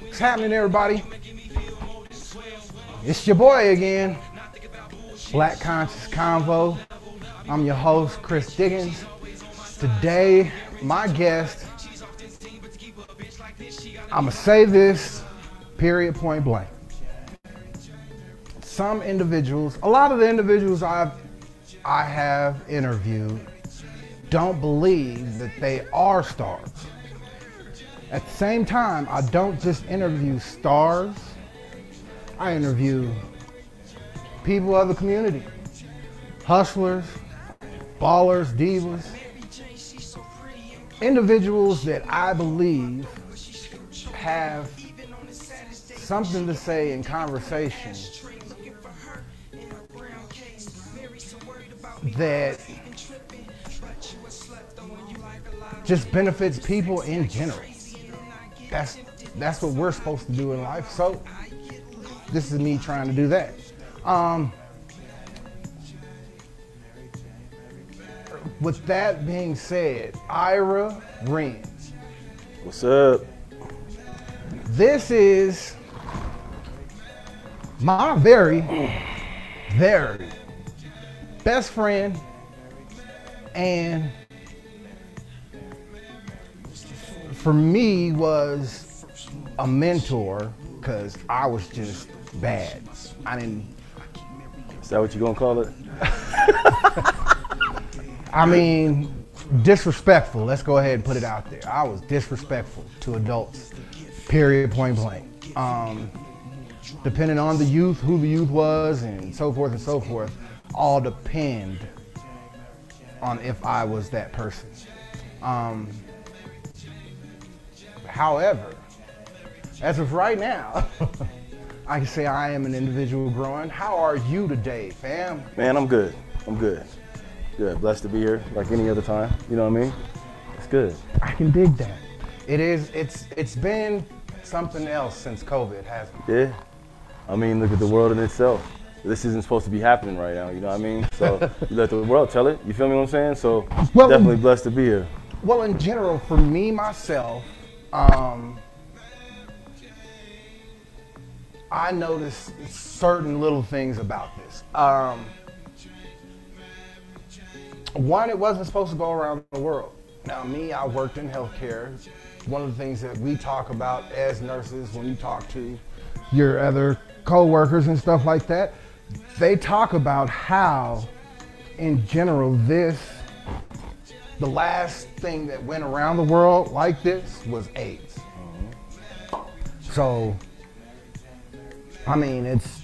What's happening, everybody? It's your boy again, Black Conscious Convo. I'm your host, Chris Diggins. Today, my guest, I'ma say this, period, point blank. Some individuals, a lot of the individuals I have interviewed don't believe that they are stars. At the same time, I don't just interview stars, I interview people of the community, hustlers, ballers, divas, individuals that I believe have something to say in conversation that just benefits people in general. That's what we're supposed to do in life. So this is me trying to do that. With that being said, Ira Wren. What's up? This is my very, very best friend and for me was a mentor because I was just bad. Is that what you're gonna call it? I mean, disrespectful. Let's go ahead and put it out there. I was disrespectful to adults, period, point blank. Depending on the youth, who the youth was, and so forth, all depend on if I was that person. However, as of right now, I can say I am an individual growing. How are you today, fam? Man, I'm good. Good. Blessed to be here like any other time. You know what I mean? It's good. I can dig that. It's been something else since COVID, hasn't it? Yeah. I mean, look at the world in itself. This isn't supposed to be happening right now, you know what I mean? So you let the world tell it, you feel me what I'm saying? So definitely blessed to be here. Well, in general, for me, myself, I noticed certain little things about this. One, it wasn't supposed to go around the world. Now, me, I worked in healthcare. One of the things that we talk about as nurses when you talk to your other co-workers and stuff like that, they talk about how, in general, the last thing that went around the world like this was AIDS. So, I mean, it's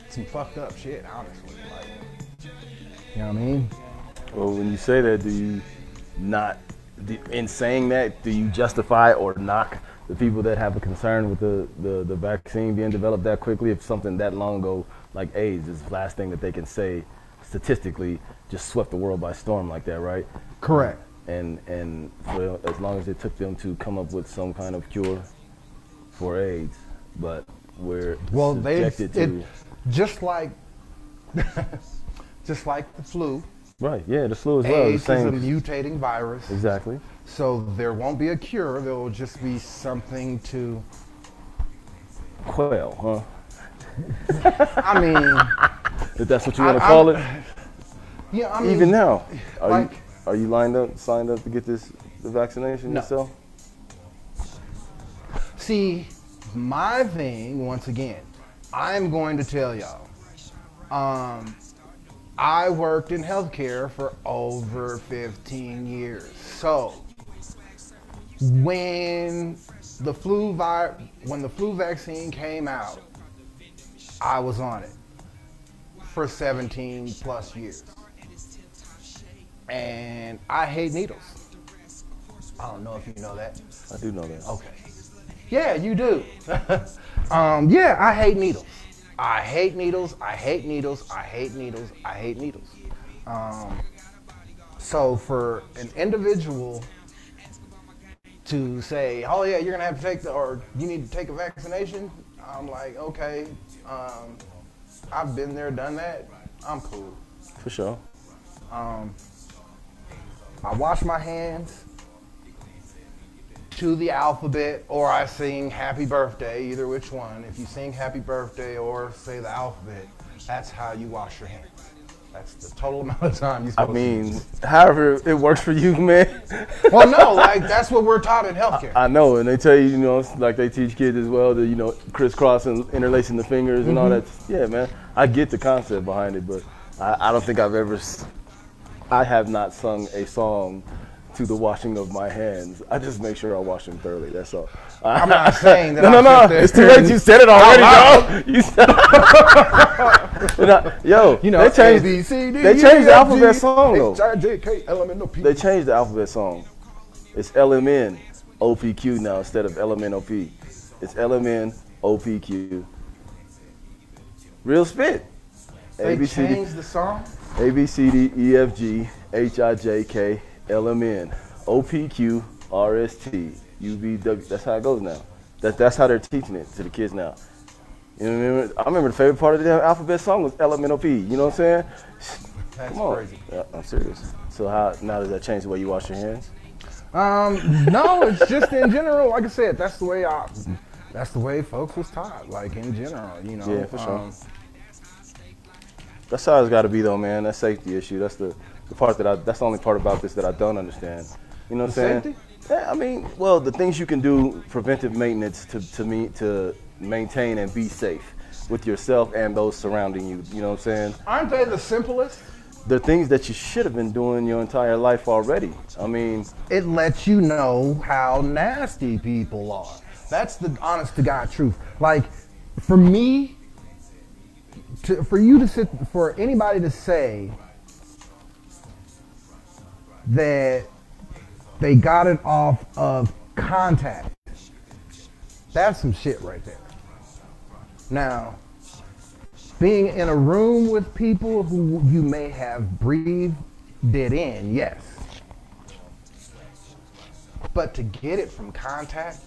some fucked up shit, honestly. Like, you know what I mean? Well, when you say that, in saying that, do you justify or knock the people that have a concern with the vaccine being developed that quickly? If something that long ago, like AIDS, is the last thing that they can say statistically just swept the world by storm like that, right? Correct. And for as long as it took them to come up with some kind of cure for AIDS, but we're subjected to just like the flu. Right. Yeah, the flu as well. AIDS is a mutating virus. Exactly. So there won't be a cure. There will just be something to quell, huh? I mean, if that's what you want to call it. Yeah, I mean, even now, are you signed up to get the vaccination yourself? See, my thing, once again, I'm going to tell y'all, I worked in healthcare for over 15 years. So when the flu vaccine came out, I was on it for 17 plus years. And I hate needles. I don't know if you know that. I do know that. Okay. Yeah, you do. Yeah, I hate needles. I hate needles. So for an individual to say, oh yeah, you're gonna have to you need to take a vaccination, I'm like, okay, I've been there, done that, I'm cool. For sure. I wash my hands to the alphabet, or I sing happy birthday, either which one. If you sing happy birthday or say the alphabet, that's how you wash your hands. That's the total amount of time you're supposed to use. However it works for you, man. Well, no, like that's what we're taught in healthcare. I know, and they tell you, you know, like they teach kids as well to, you know, crisscross and interlacing the fingers and all that. Yeah, man, I get the concept behind it, but I don't think I have not sung a song to the washing of my hands. I just make sure I wash them thoroughly. That's all. I'm not saying that. No. It's too late. You said it already, dog. You said yo, you know, they changed the alphabet song though. They changed the alphabet song. It's LMNOPQ now instead of LMNOP. It's LMNOPQ. Real spit. They changed the song? A B C D E F G H I J K L M N O P Q R S T U V W. That's how it goes now. That's how they're teaching it to the kids now. You know, I remember the favorite part of the damn alphabet song was LMNOP. You know what I'm saying? That's crazy. Yeah, I'm serious. So now does that change the way you wash your hands? No, it's just in general. Like I said, that's the way folks was taught. Like in general, you know. Yeah, for sure. That's how it's got to be though, man. That safety issue. That's the part that's the only part about this that I don't understand. You know what I'm saying? Safety? Yeah, I mean, well, the things you can do, preventive maintenance to maintain and be safe with yourself and those surrounding you. You know what I'm saying? Aren't they the simplest? They're things that you should have been doing your entire life already. I mean, it lets you know how nasty people are. That's the honest to God truth. Like, for me, for anybody to say that they got it off of contact, that's some shit right there. Now, being in a room with people who you may have breathed it in, yes. But to get it from contact,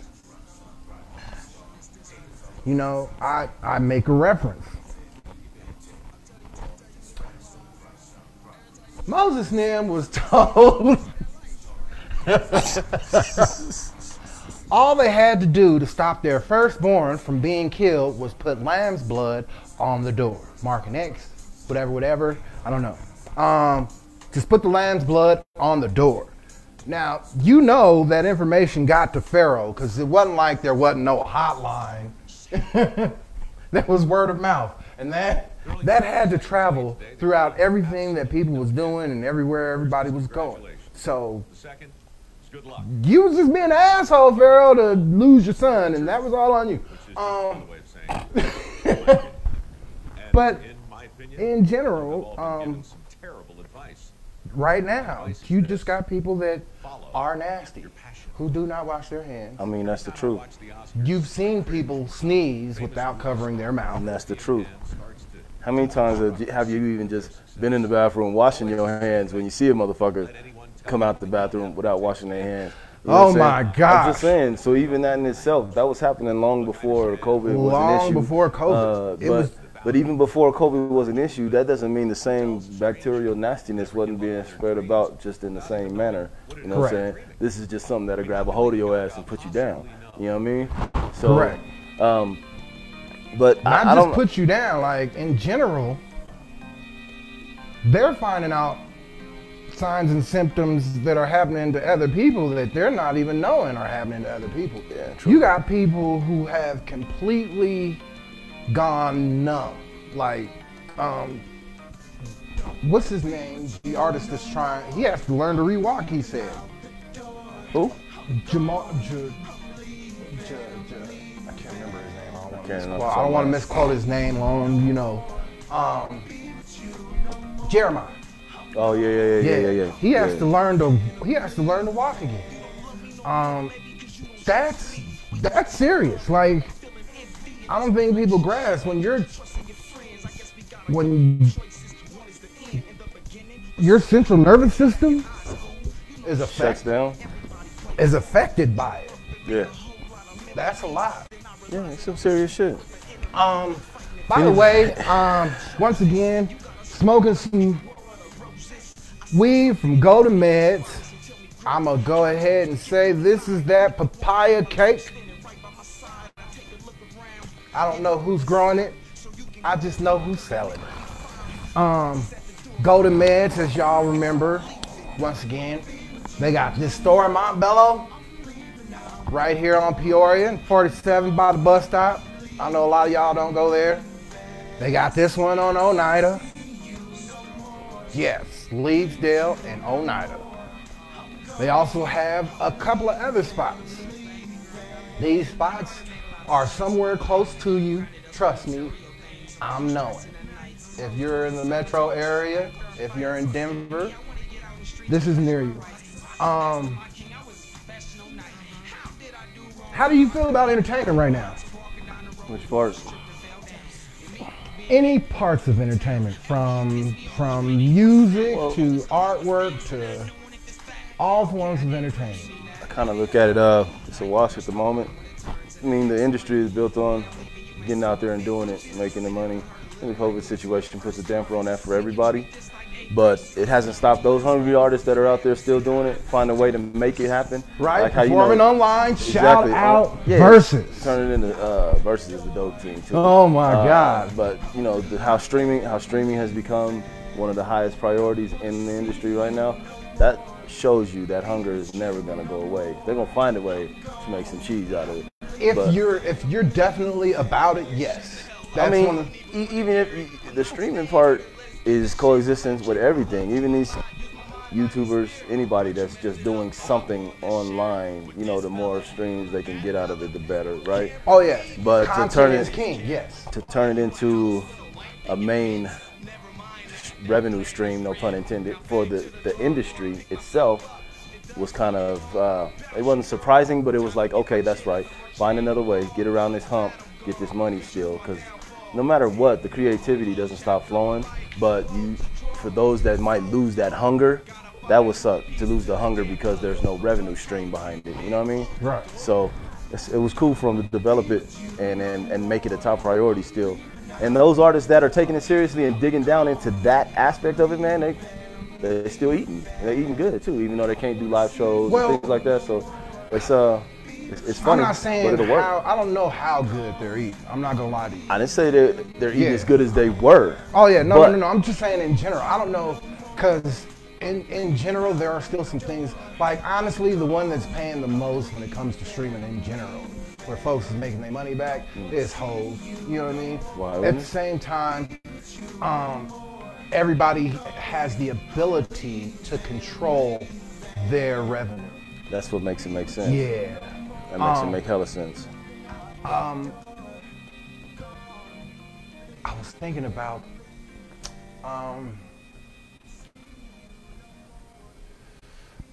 you know, I make a reference. Moses Nim was told all they had to do to stop their firstborn from being killed was put lamb's blood on the door. Mark an X, whatever, I don't know. Just put the lamb's blood on the door. Now, you know that information got to Pharaoh because it wasn't like there wasn't no hotline. That was word of mouth. And that had to travel throughout everything that people was doing and everywhere everybody was going. So you was just being an asshole, Pharaoh, to lose your son, and that was all on you. But in general, right now, you just got people that are nasty, who do not wash their hands. I mean, that's the truth. You've seen people sneeze without covering their mouth. And that's the truth. How many times have you even just been in the bathroom washing your hands when you see a motherfucker come out the bathroom without washing their hands? You know oh my gosh. I'm just saying, so even that in itself, that was happening long before COVID was an issue. Long before COVID. But even before COVID was an issue, that doesn't mean the same bacterial nastiness wasn't being spread about just in the same manner. You know what I'm saying? This is just something that'll grab a hold of your ass and put you down. You know what I mean? So, correct. But I just put you down. Like, in general, they're finding out signs and symptoms that are happening to other people that they're not even knowing are happening to other people. Yeah, true. You got people who have completely gone numb. Like, what's his name? The artist that's trying, he has to learn to rewalk, he said. Who? Jamal, I can't remember his name. I don't want to misquote his name on, you know, Jeremiah. Oh yeah. He has to learn to walk again. That's serious. Like, I don't think people grasp when your central nervous system is affected by it. Yeah. That's a lot. Yeah, it's some serious shit. By the way, once again, smoking some weed from Golden Meds. I'm going to go ahead and say this is that papaya cake. I don't know who's growing it. I just know who's selling it. Golden Meds, as y'all remember, once again, they got this store in Montbello, right here on Peoria, 47 by the bus stop. I know a lot of y'all don't go there. They got this one on Oneida. Yes, Leedsdale and Oneida. They also have a couple of other spots. These spots are somewhere close to you. Trust me, I'm knowing. If you're in the metro area, if you're in Denver, this is near you. How do you feel about entertainment right now? Which parts? Any parts of entertainment, from music to artwork to all forms of entertainment. I kind of look at it, it's a wash at the moment. I mean, the industry is built on getting out there and doing it, making the money. And the COVID situation puts a damper on that for everybody. But it hasn't stopped those hungry artists that are out there still doing it, find a way to make it happen. Right, like how, performing online, shout out, Versus. Turn it into Versus is a dope team too. Oh my God. But you know, how streaming has become one of the highest priorities in the industry right now, that shows you that hunger is never gonna go away. They're gonna find a way to make some cheese out of it. If you're definitely about it, yes. That's even if the streaming part is coexistence with everything, even these YouTubers, anybody that's just doing something online, you know, the more streams they can get out of it, the better, right? Oh yeah. But content to turn is it king, yes. To turn it into a main revenue stream, no pun intended, for the industry itself was kind of, it wasn't surprising, but it was like, okay, that's right. Find another way, get around this hump, get this money still, because no matter what, the creativity doesn't stop flowing. But for those that might lose that hunger, that would suck, to lose the hunger because there's no revenue stream behind it. You know what I mean? Right. So it was cool for them to develop it and make it a top priority still. And those artists that are taking it seriously and digging down into that aspect of it, man, they're still eating. They're eating good too, even though they can't do live shows and things like that. So it's funny, I'm not saying but it'll work. I don't know how good they're eating. I'm not gonna lie to you. I didn't say they're eating as good as they were. Oh yeah, no. I'm just saying in general. I don't know, because in general there are still some things, like honestly the one that's paying the most when it comes to streaming in general, where folks is making their money back, is Hove. You know what I mean? Why? At the same time, everybody has the ability to control their revenue. That's what makes it make sense. Yeah. That makes it make hella sense. I was thinking about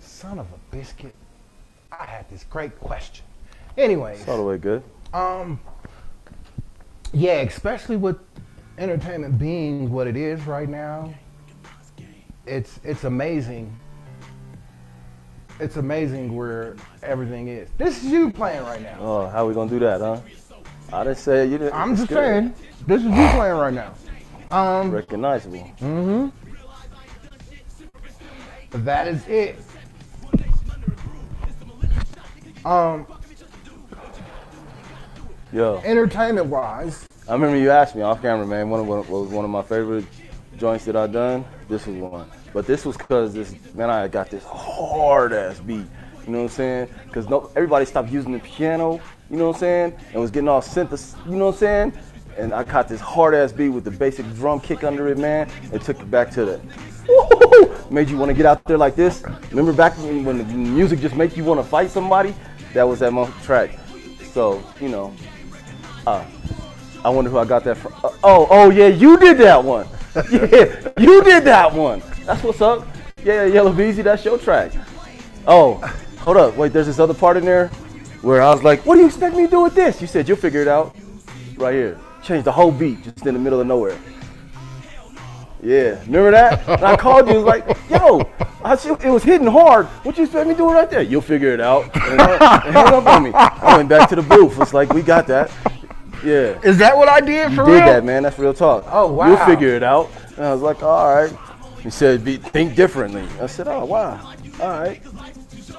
son of a biscuit. I had this great question. Anyways. It's all the way good. Yeah, especially with entertainment being what it is right now. It's amazing. It's amazing where everything is. This is you playing right now. Oh, how we gonna do that, huh? I didn't say you didn't. I'm just saying, this is you playing right now. Recognizable. Mm-hmm. That is it. Yo. Entertainment wise. I remember you asked me off camera, man. One of my favorite joints that I done. This was one. But this was because I got this hard ass beat. You know what I'm saying? Because everybody stopped using the piano, you know what I'm saying? And was getting all synthesis, you know what I'm saying? And I caught this hard ass beat with the basic drum kick under it, man. And took it back to the, woo-hoo-hoo, made you want to get out there like this. Remember back when the music just make you want to fight somebody? That was that track. So, you know, I wonder who I got that from. Oh yeah, you did that one. Yeah, you did that one. That's what's up. Yeah, Yellow Beezy, that's your track. Oh, hold up. Wait, there's this other part in there where I was like, what do you expect me to do with this? You said, you'll figure it out. Right here. Change the whole beat just in the middle of nowhere. Yeah, remember that? And I called you, was like, yo, it was hitting hard. What you expect me to do right there? You'll figure it out. And hung up on me. I went back to the booth. It's like, we got that. Yeah. Is that what I did for real? You did that, man. That's real talk. Oh, wow. You'll figure it out. And I was like, all right. He said, think differently. I said, oh, wow. All right.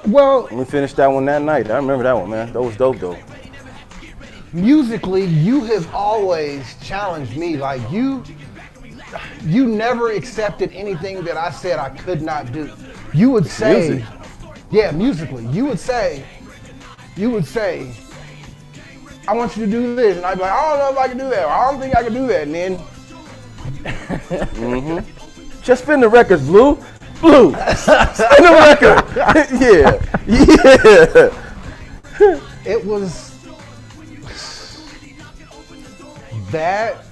Well, We finished that one that night. I remember that one, man. That was dope, though. musically, you have always challenged me. Like you never accepted anything that I said I could not do. You would say, Music. yeah, musically, you would say, I want you to do this, and I'd be like, I don't know if I can do that, or I don't think I can do that, and then Just spin the records, Blue. Blue. Spin the record. Yeah. it was that.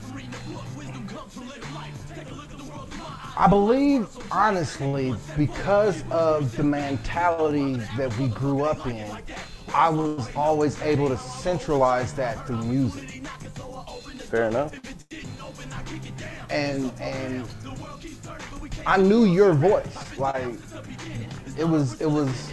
I believe, honestly, because of the mentality that we grew up in, I was always able to centralize that through music. Fair enough. And I knew your voice. Like it was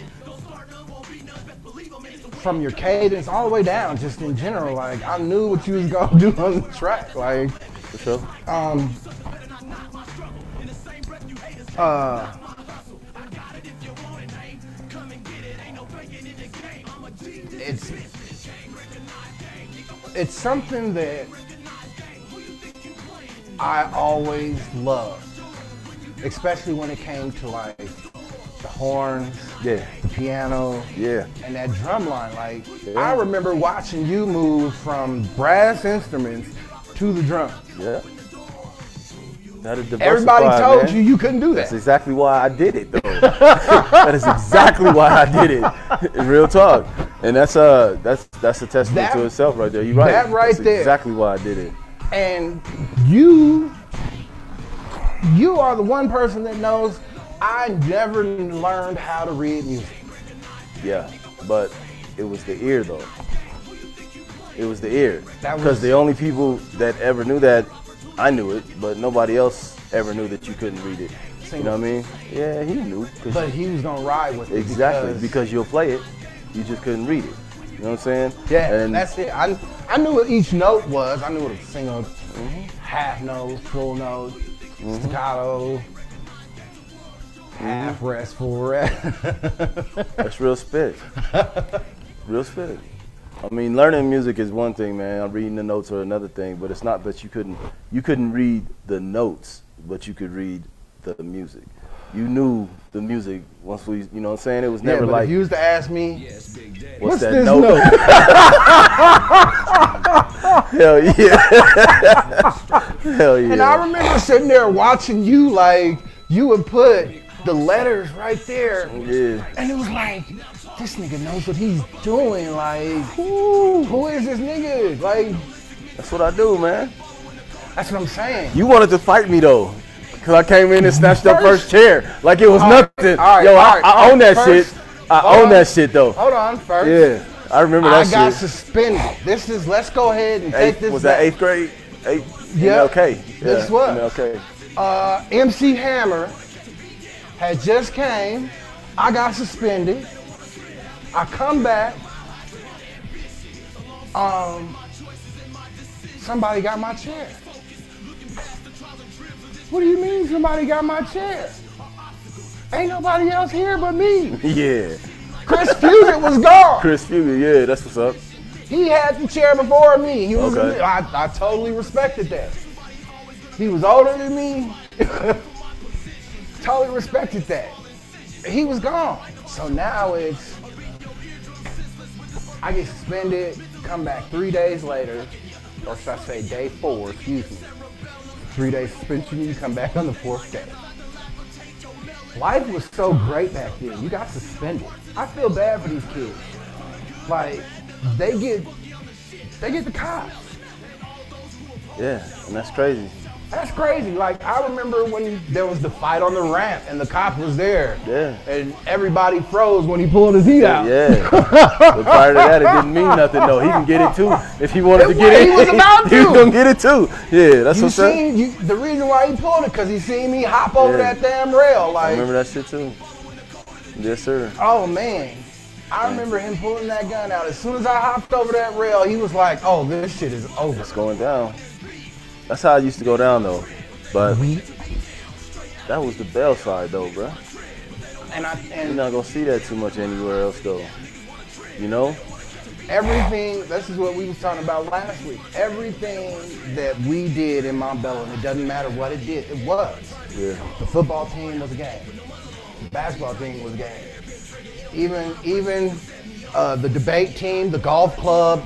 from your cadence all the way down, just in general. Like I knew what you was gonna do on the track. Like For sure. It's something that I always loved, especially when it came to like the horns, Yeah. the piano, Yeah. and that drum line. Like Yeah. I remember watching you move from brass instruments to the drums. Yeah. That is diversified, Everybody told man. you couldn't do that. That's exactly why I did it, though. That is exactly why I did it. Real talk. And that's a testament That- to itself right there. You're right. that right That's there. exactly why I did it. And you are the one person that knows I never learned how to read music. Yeah. But it was the ear, though. It was the ear. That was- Because the only people that ever knew that, I knew it, but nobody else ever knew that you couldn't read it. You know what I mean? Yeah, he knew. But he was gonna ride with it. Exactly, because you'll play it, you just couldn't read it. You know what I'm saying? Yeah, And that's it. I knew what each note was. I knew what a single, half note, full note, staccato, half rest, full rest. that's real spit. Real spit. I mean, learning music is one thing, man. Reading the notes are another thing, but it's not that you couldn't read the notes, but you could read the music. You knew the music once we, you know what I'm saying? It was never but like, if you used to ask me, what's that this note? note? Hell yeah. Hell yeah. And I remember sitting there watching you, like, you would put the letters right there. Yeah. And it was like, this nigga knows what he's doing. Like, who is this nigga? Like, That's what I do, man. that's what I'm saying. You wanted to fight me, though. Because I came in and snatched up first chair. Like it was nothing. all right, Yo, all right. I own that First, shit. I own that shit, though. Hold on, first. Yeah. I remember that I got shit. suspended. Let's go ahead and take this Was back. that 8th grade? Yeah. Okay. This was. Okay. MC Hammer had just came. I got suspended. I come back. Somebody got my chair. What do you mean somebody got my chair? Ain't nobody else here but me. Yeah. Chris Fugit was gone. Chris Fugit, yeah, that's what's up. He had the chair before me. He was. Okay. I totally respected that. He was older than me. Totally respected that. He was gone. So now it's, I get suspended, come back 3 days later, or should I say day 4, excuse me. 3 day suspension, you come back on the 4th day. Life was so great back then. You got suspended. I feel bad for these kids. Like, they get the cops. Yeah, and that's crazy. That's crazy. Like, I remember when there was the fight on the ramp and the cop was there. Yeah. And everybody froze when he pulled his heat out. Yeah. But prior to that, it didn't mean nothing, though. He can get it, too. If he wanted to get it, He was about he was to. going to get it, too. Yeah, that's what's up. The reason why he pulled it, because he seen me hop over Yeah. that damn rail. I Like, remember that shit, too. Yes, sir. oh, man. I remember him pulling that gun out. As soon as I hopped over that rail, he was like, oh, this shit is over. It's going down. That's how it used to go down, though. But that was the Bell side, though, bro. You're not gonna see that too much anywhere else, though. You know? Everything, this is what we was talking about last week. Everything that we did in Montbello, and it doesn't matter what it did, it was. Yeah. The football team was a game. The basketball team was a game. Even the debate team, the golf club,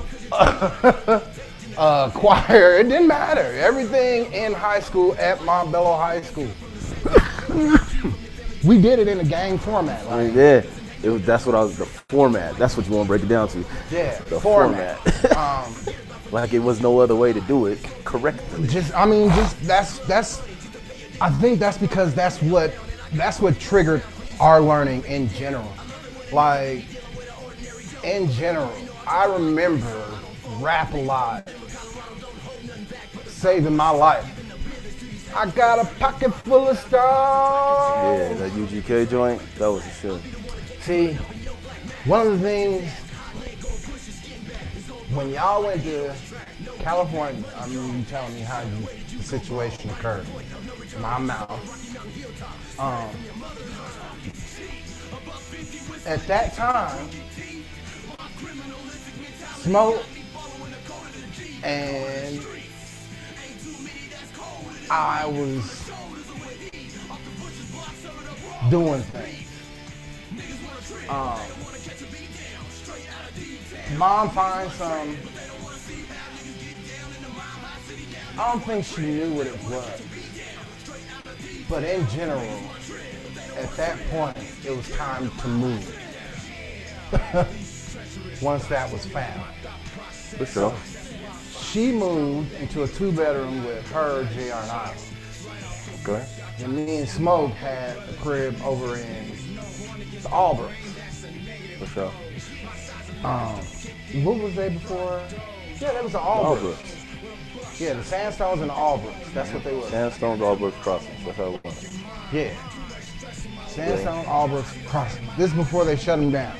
choir, it didn't matter. Everything in high school at Montbello High School. We did it in a gang format. Like, Yeah. That's what the format. That's what you want to break it down to. Yeah, the format. Like it was no other way to do it correctly. That's. I think that's because that's what triggered our learning in general. Like in general, I remember Rap a Lot saving my life. I got a pocket full of stars. Yeah, that UGK joint, that was a shit. See, one of the things, when y'all went to California, I mean, you telling me how the situation occurred. My mouth. At that time, Smoke and I was doing things. Mom finds some. I don't think she knew what it was. But in general, at that point, it was time to move. Once that was found. For sure. She moved into a 2-bedroom with her, JR, and I. Okay. And me and Smoke had a crib over in the Albrooks. For sure. What was they before? Yeah, that was the Albrooks. Yeah, the Sandstones and the Albrooks. That's what they were. Sandstones, Albrooks Crossings. That's how it was. Yeah. Sandstone, Albrooks Crossing. This is before they shut them down.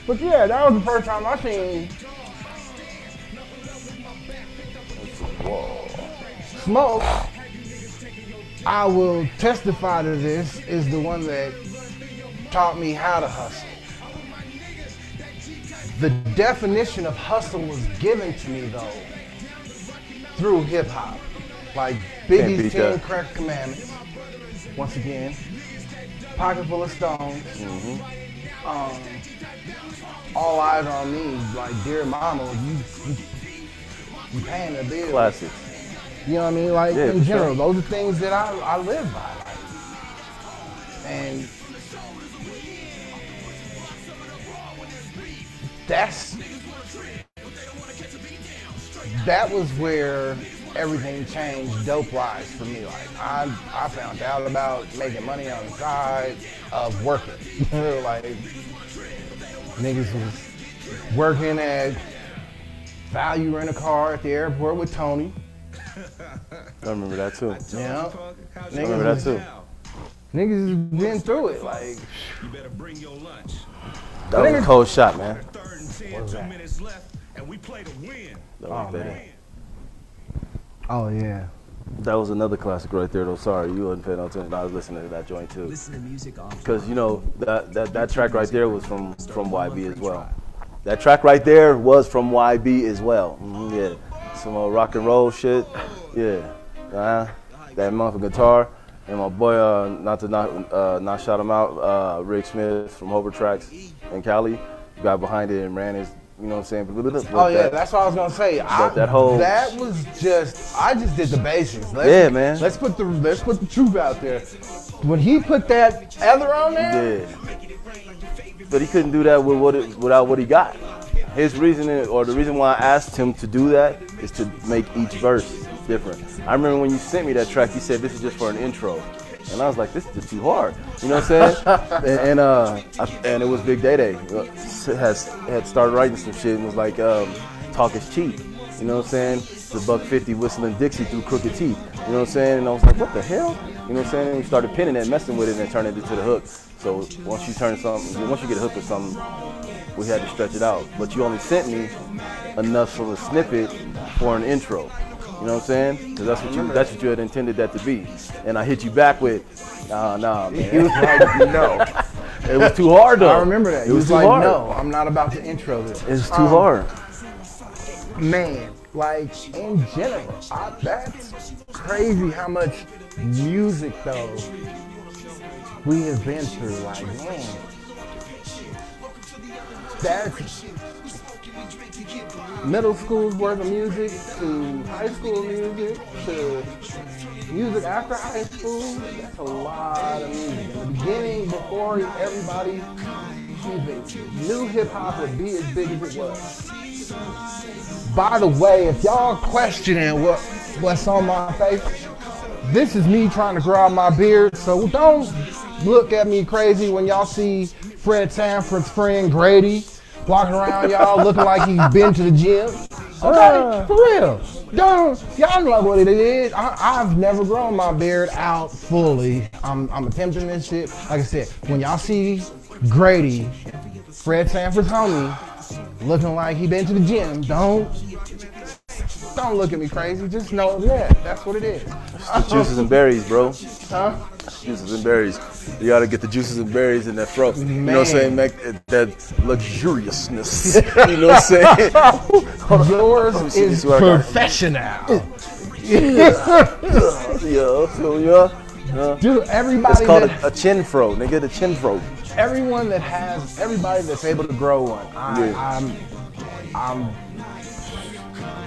But yeah, that was the first time I seen Smoke. I will testify to this, is the one that taught me how to hustle. The definition of hustle was given to me though through hip hop, like Biggie's 10 Crack Commandments. Once again, Pocket Full of Stones. All Eyes on Me, like Dear Mama, you paying the bill. Classic. You know what I mean? Like yeah, in general, sure. those are things that I live by. And that was where everything changed dope-wise for me. Like I found out about making money on the side of working. Like niggas was working at Value Rent-A-Car at the airport with Tony. I remember that too. Yeah. I remember that too. Niggas has been through it. Like, you better bring your lunch. That was a cold shot, man. Third and 10, 2 minutes left, and we play to win. Oh, man. Oh yeah. That was another classic right there, though. Sorry, you wasn't paying attention. I was listening to that joint too. Listen to music on. Because you know that track right there was from YB as well. That track right there was from YB as well. Yeah, some rock and roll shit. Yeah, that motherfucking guitar. And my boy, not not shout him out, Rick Smith from Hover Tracks in Cali, got behind it and ran his, you know what I'm saying? Oh yeah, that's what I was gonna say. I just did the basics. Man. Let's put the truth out there. When he put that other on there, but he couldn't do that without what he got. His reasoning, or the reason why I asked him to do that, is to make each verse different. I remember when you sent me that track, you said this is just for an intro, and I was like, this is just too hard. You know what I'm saying? and it was Big Day Day had started writing some shit and was like, talk is cheap. You know what I'm saying? It's $1.50 whistling Dixie through crooked teeth. You know what I'm saying? And I was like, what the hell? You know what I'm saying? And we started pinning it, messing with it, and turning it into the hook. So once you get a hook or something, we had to stretch it out. But you only sent me enough of a snippet for an intro. You know what I'm saying? Because that's what you had intended that to be. And I hit you back with, nah, man. He was like, no. It was too hard though. I remember that. It was too like, hard. no, I'm not about to intro this. It's too hard. Man, like in general, that's crazy how much music though we have been through. Like, man, that's middle school's worth of music to high school music to music after high school. That's a lot of music. In the beginning, before everybody even knew hip hop would be as big as it was. By the way, if y'all questioning what's on my face, this is me trying to grow out my beard, so don't look at me crazy when y'all see Fred Sanford's friend Grady walking around y'all looking like he's been to the gym. Okay, for real. Y'all know what it is. I've never grown my beard out fully. I'm attempting this shit. Like I said, when y'all see Grady, Fred Sanford's homie, looking like he been to the gym, don't look at me crazy. Just know that's what it is. The juices and berries, bro. Huh? Juices and berries. You gotta get the juices and berries in that fro. You know what I'm saying? Make that luxuriousness. You know what I'm saying? Yours is professional. Dude, everybody. It's called a chin fro, nigga. The chin fro. Everybody that's able to grow one. I'm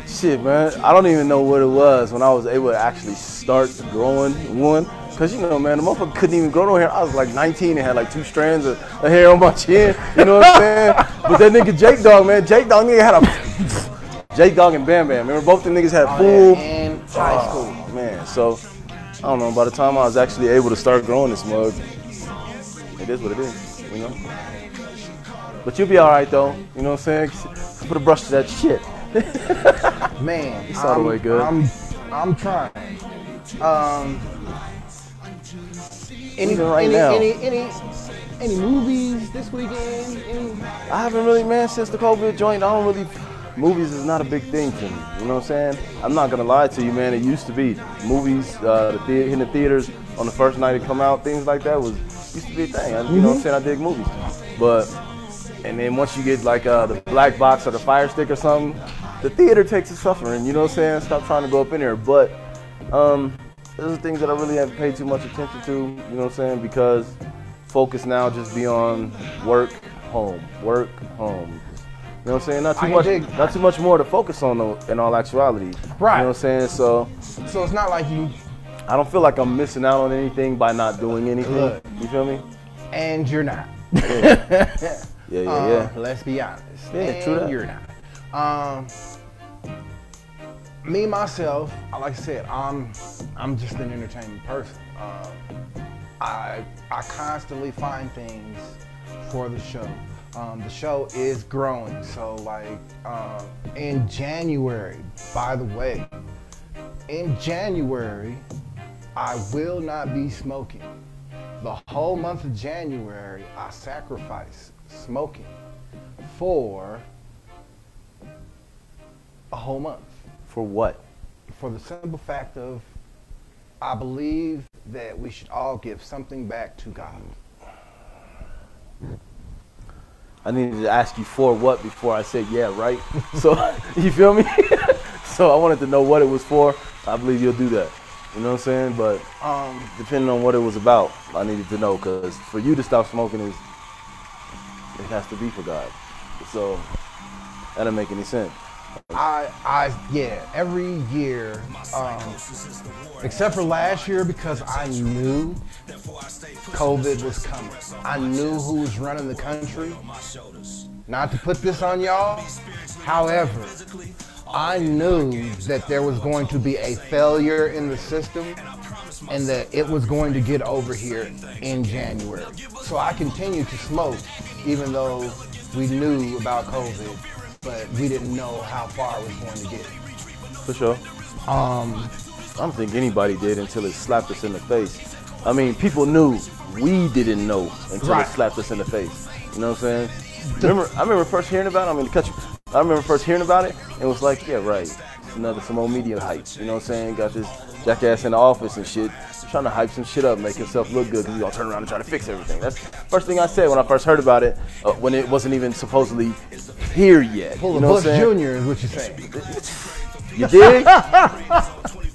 shit, man. I don't even know what it was when I was able to actually start growing one. Cause you know, man, the motherfucker couldn't even grow no hair. I was like 19 and had like 2 strands of hair on my chin. You know what I'm saying? But that nigga Jake Dog, man, Jake Dog nigga had a Jake Dog and Bam Bam. Remember both the niggas had full in high school, man. So I don't know. By the time I was actually able to start growing this mug, it is what it is, you know. But you'll be all right though. You know what I'm saying? Put a brush to that shit. Man, it's all the way good. I'm trying. Any movies this weekend? I haven't really, man, since the COVID joint. Movies is not a big thing to me. You know what I'm saying? I'm not gonna lie to you, man. It used to be movies, hitting the theaters on the first night it come out, things like that used to be a thing. You know what I'm saying? I dig movies, and then once you get like the black box or the Fire Stick or something, the theater takes a suffering. You know what I'm saying? Stop trying to go up in there. But those are things that I really haven't paid too much attention to. You know what I'm saying? Because focus now just be on work, home. You know what I'm saying? Not too much more to focus on though, in all actuality. Right. You know what I'm saying? So it's not like I don't feel like I'm missing out on anything by not doing anything. Look, you feel me? And you're not. Yeah. Let's be honest. Yeah, true that. You're not. Me myself, like I said, I'm just an entertainment person. I constantly find things for the show. The show is growing, so like in January, by the way, in January, I will not be smoking. The whole month of January, I sacrifice smoking for a whole month. For what? For the simple fact of, I believe that we should all give something back to God. I needed to ask you for what before I said yeah, right? So, you feel me? So I wanted to know what it was for. I believe you'll do that. You know what I'm saying? But depending on what it was about, I needed to know, because for you to stop smoking it has to be for God. So that doesn't make any sense. Yeah, every year, except for last year, because I knew COVID was coming. I knew who was running the country. Not to put this on y'all, however, I knew that there was going to be a failure in the system and that it was going to get over here in January. So I continued to smoke even though we knew about COVID, but we didn't know how far it was going to get. For sure. I don't think anybody did until it slapped us in the face. I mean, people knew. We didn't know until it slapped us in the face. You know what I'm saying? I remember first hearing about it. I mean, to cut you. I remember first hearing about it and was like, yeah, right. some more media hype. You know what I'm saying? Got this jackass in the office and shit, trying to hype some shit up, make himself look good because he's gonna turn around and try to fix everything. That's the first thing I said when I first heard about it, when it wasn't even supposedly here yet. Pull you the know Bush what I'm saying? Jr. is what you're saying. You dig?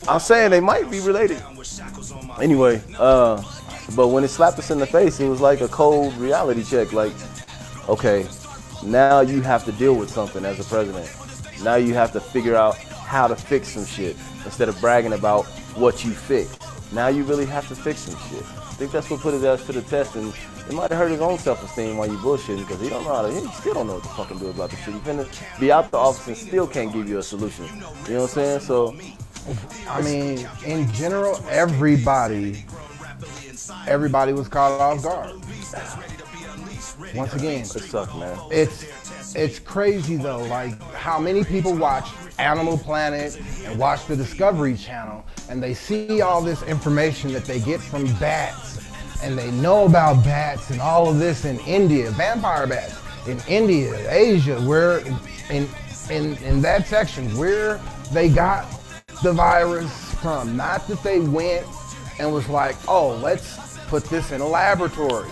I'm saying they might be related. Anyway, but when it slapped us in the face, it was like a cold reality check. Like, okay, now you have to deal with something as a president. Now you have to figure out how to fix some shit instead of bragging about what you fixed. Now you really have to fix some shit. I think that's what put his ass to the test, and it might have hurt his own self-esteem while you bullshitting because he still don't know what to fucking do about the shit. He's gonna be out the office and still can't give you a solution. You know what I'm saying? So, I mean, in general, everybody was caught off guard. Once again, it sucks, man. It's crazy though, like how many people watch Animal Planet and watch the Discovery Channel and they see all this information that they get from bats and they know about bats and all of this in India, vampire bats in India, Asia, where in that section where they got the virus from. Not that they went and was like, oh, let's put this in a laboratory.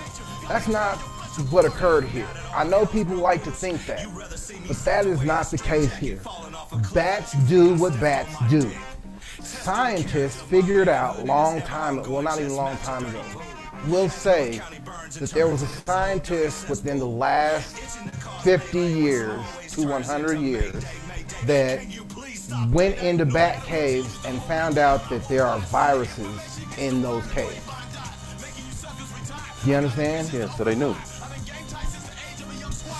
That's not what occurred here. I know people like to think that, but that is not the case here. Bats do what bats do. Scientists figured out long time, well, not even a long time ago, we'll say that there was a scientist within the last 50 years to 100 years that went into bat caves and found out that there are viruses in those caves. You understand? Yeah, so they knew.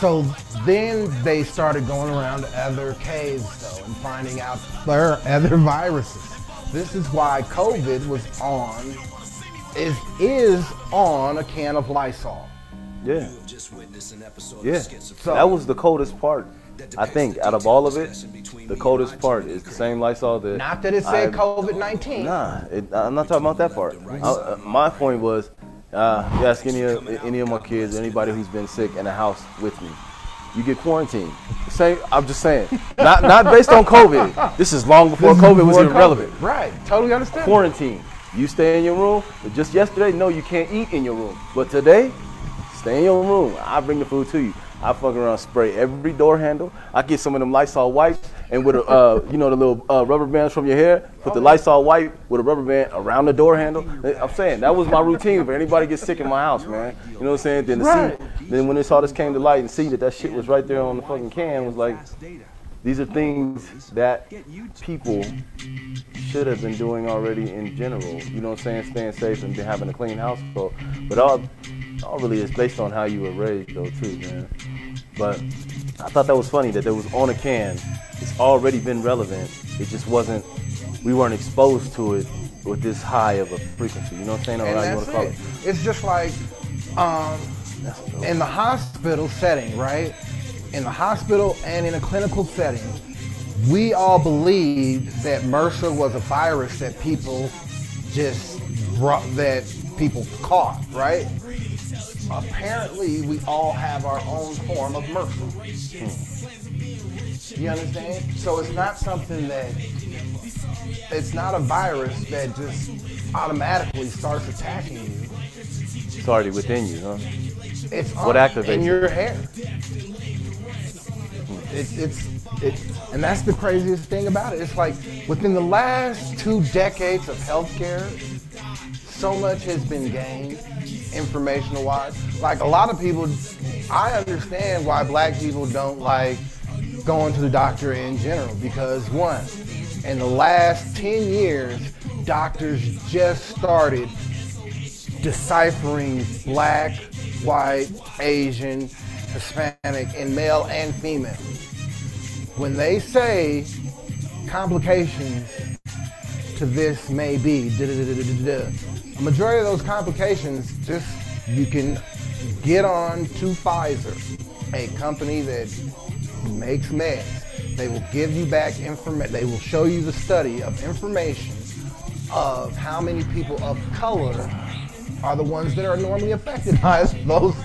So then they started going around to other caves though and finding out there are other viruses. This is why COVID is on a can of Lysol. Yeah. Yeah. So that was the coldest part. I think out of all of it, the coldest part is the same Lysol that. Not that it said COVID-19. Nah, I'm not talking about that part. My point was, you ask any of my kids, anybody who's been sick in a house with me, you get quarantined. I'm just saying, not based on COVID. This is long before COVID was even relevant. Right, totally understand. Quarantine. You stay in your room. But just yesterday, no, you can't eat in your room. But today, stay in your room. I bring the food to you. I fuck around, spray every door handle. I get some of them Lysol wipes, and with the little rubber bands from your hair, put the Lysol wipe with a rubber band around the door handle. I'm saying that was my routine. If anybody gets sick in my house, man, you know what I'm saying? Then when all this came to light and see that shit was right there on the fucking can, was like, these are things that people should have been doing already in general. You know what I'm saying? Staying safe and having a clean household. But all really is based on how you were raised, though, too, man. But I thought that was funny that there was on a can. It's already been relevant. It just wasn't. We weren't exposed to it with this high of a frequency. You know what I'm saying? Or how you want to call it. It's just like in the hospital setting, right? In the hospital and in a clinical setting, we all believed that MRSA was a virus that people caught, right? Apparently, we all have our own form of MRSA. You understand? So it's not something it's not a virus that just automatically starts attacking you. It's already within you, huh? It's what activates in your hair. And that's the craziest thing about it. It's like within the last 2 decades of healthcare, so much has been gained informational-wise. Like a lot of people, I understand why black people don't like going to the doctor in general because one, in the last 10 years, doctors just started deciphering black, white, Asian, Hispanic, and male and female. When they say complications to this may be a majority of those complications, you can get on to Pfizer, a company that makes meds. They will give you back information. They will show you the study of information of how many people of color are the ones that are normally affected by those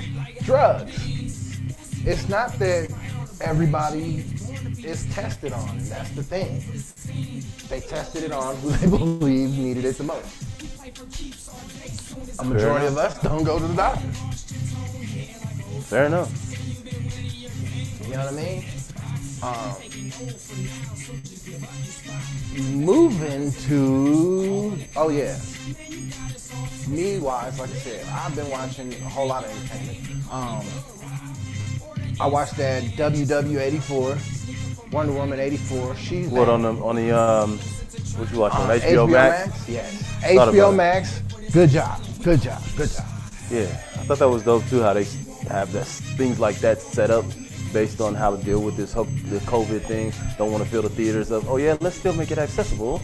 drugs. It's not that everybody is tested on. And that's the thing. They tested it on who they believe needed it the most. A majority of us don't go to the doctor. Fair enough. You know what I mean? Moving to, oh yeah. Me-wise, like I said, I've been watching a whole lot of entertainment. I watched that WW84, Wonder Woman 84. She's What on the what you watching on HBO Max? Yes, HBO Max. Good job. Yeah, I thought that was dope too. How they have that things like that set up based on how to deal with this COVID thing. Don't want to fill the theaters up. Oh yeah, let's still make it accessible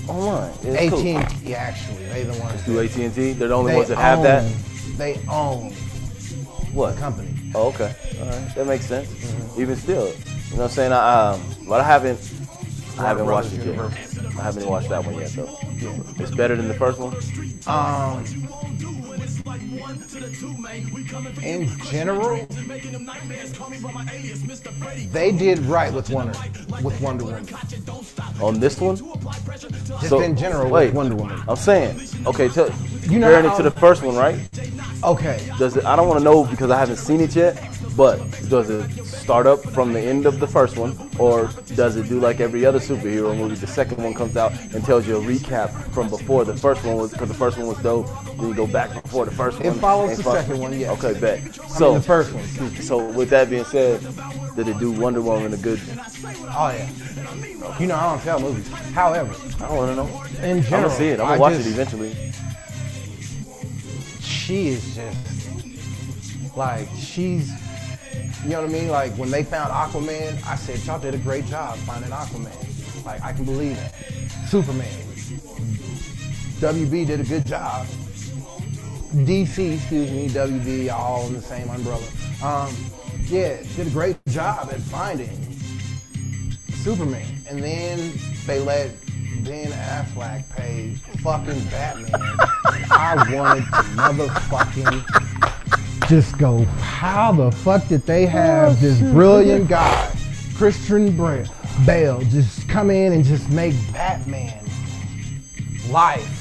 online. It's AT&T, cool. actually, they the ones. Do AT&T? They're the only ones that have that. They own what the company? Oh, okay, all right, that makes sense. Mm-hmm. Even still, you know what I'm saying? But I haven't watched it yet. I haven't watched that one yet though. Yeah. It's better than the first one. In general, they did right with Wonder Woman. On this one? Just in general with Wonder Woman. I'm saying, okay, comparing it to the first one, right? Okay. I don't want to know because I haven't seen it yet, but does it start up from the end of the first one, or does it do like every other superhero movie? The second one comes out and tells you a recap from before the first one was, because the first one was dope. Then you go back before the first one. It follows the second one, yes. Okay, bet. So the first one. So with that being said, did it do Wonder Woman a good? Oh yeah. You know I don't tell movies. However, I don't want to know. In general, I'm gonna see it. I'm gonna watch it eventually. She is just like she's. You know what I mean? Like when they found Aquaman, I said y'all did a great job finding Aquaman. Like I can believe that. Superman. WB did a good job. DC, excuse me, WB, all in the same umbrella. Yeah, did a great job at finding Superman. And then they let Ben Affleck pay fucking Batman. I wanted to motherfucking just go, how the fuck did they have this brilliant guy, Christian Bale, just come in and just make Batman life?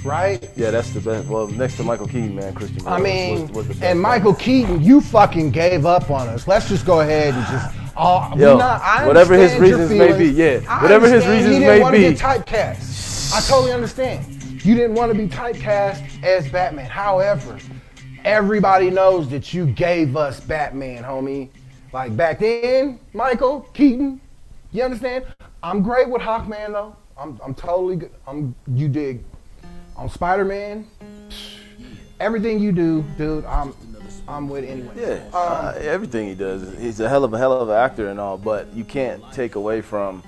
Right? Yeah, that's the best. Well, next to Michael Keaton, man, Christian Bale was the best. And Michael Keaton, you fucking gave up on us. Let's just go ahead and just. Whatever his reasons may be, whatever his reasons may be. He didn't want to get typecast. I totally understand. You didn't want to be typecast as Batman. However, everybody knows that you gave us Batman, homie. Like back then, Michael Keaton. You understand? I'm great with Hawkman though. I'm totally good. You dig. On Spider-Man, everything you do, dude, I'm with anyway. Yeah, everything he does. He's a hell of an actor and all, but you can't take away from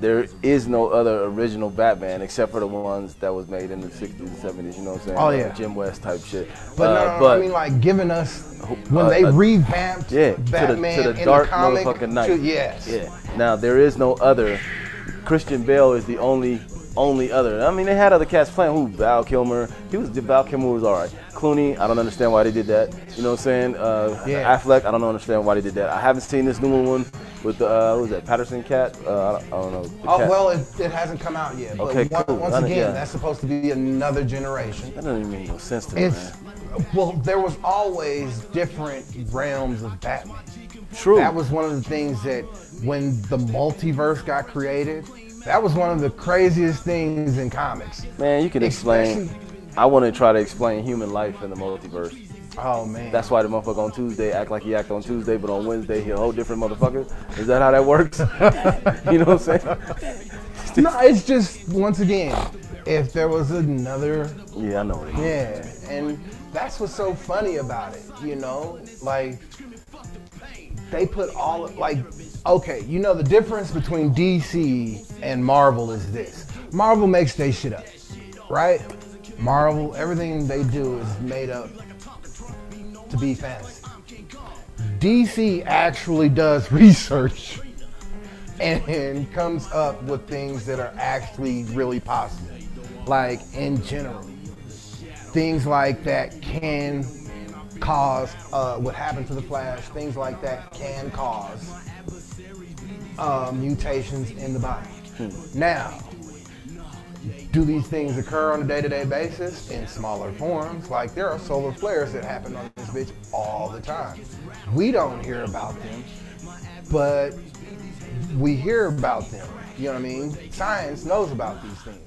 there is no other original Batman except for the ones that was made in the 60s and 70s, you know what I'm saying? Oh, yeah. Jim West type shit. But I mean like giving us, when they revamped Batman to the in dark the comic. Motherfucking night. Yes. Yeah. Now, there is no other. Christian Bale is the only other. I mean, they had other cats playing. Who? Val Kilmer. Val Kilmer was all right. Clooney, I don't understand why they did that. You know what I'm saying? Affleck, I don't understand why they did that. I haven't seen this new one with the, what was that, Patterson cat? I don't know. Well, it hasn't come out yet. But okay, cool. Once again, that's supposed to be another generation. That doesn't even make no sense to me, man. Well, there was always different realms of Batman. True. That was one of the things that when the multiverse got created, that was one of the craziest things in comics. Man, you can explain. I want to try to explain human life in the multiverse. Oh, man. That's why the motherfucker on Tuesday act like he act on Tuesday, but on Wednesday he a whole different motherfucker. Is that how that works? You know what I'm saying? No, it's just, once again, if there was another... Yeah, I know what it is. Yeah, and that's what's so funny about it, you know? Like, they put all, like, okay, you know the difference between DC and Marvel is this. Marvel makes their shit up, right? Marvel, everything they do is made up to be fantasy. DC actually does research and comes up with things that are actually really possible. Like in general, things like that can cause what happened to the Flash. Things like that can cause mutations in the body. Now, do these things occur on a day-to-day basis in smaller forms? Like there are solar flares that happen on this bitch all the time. We don't hear about them, but we hear about them. You know what I mean? Science knows about these things.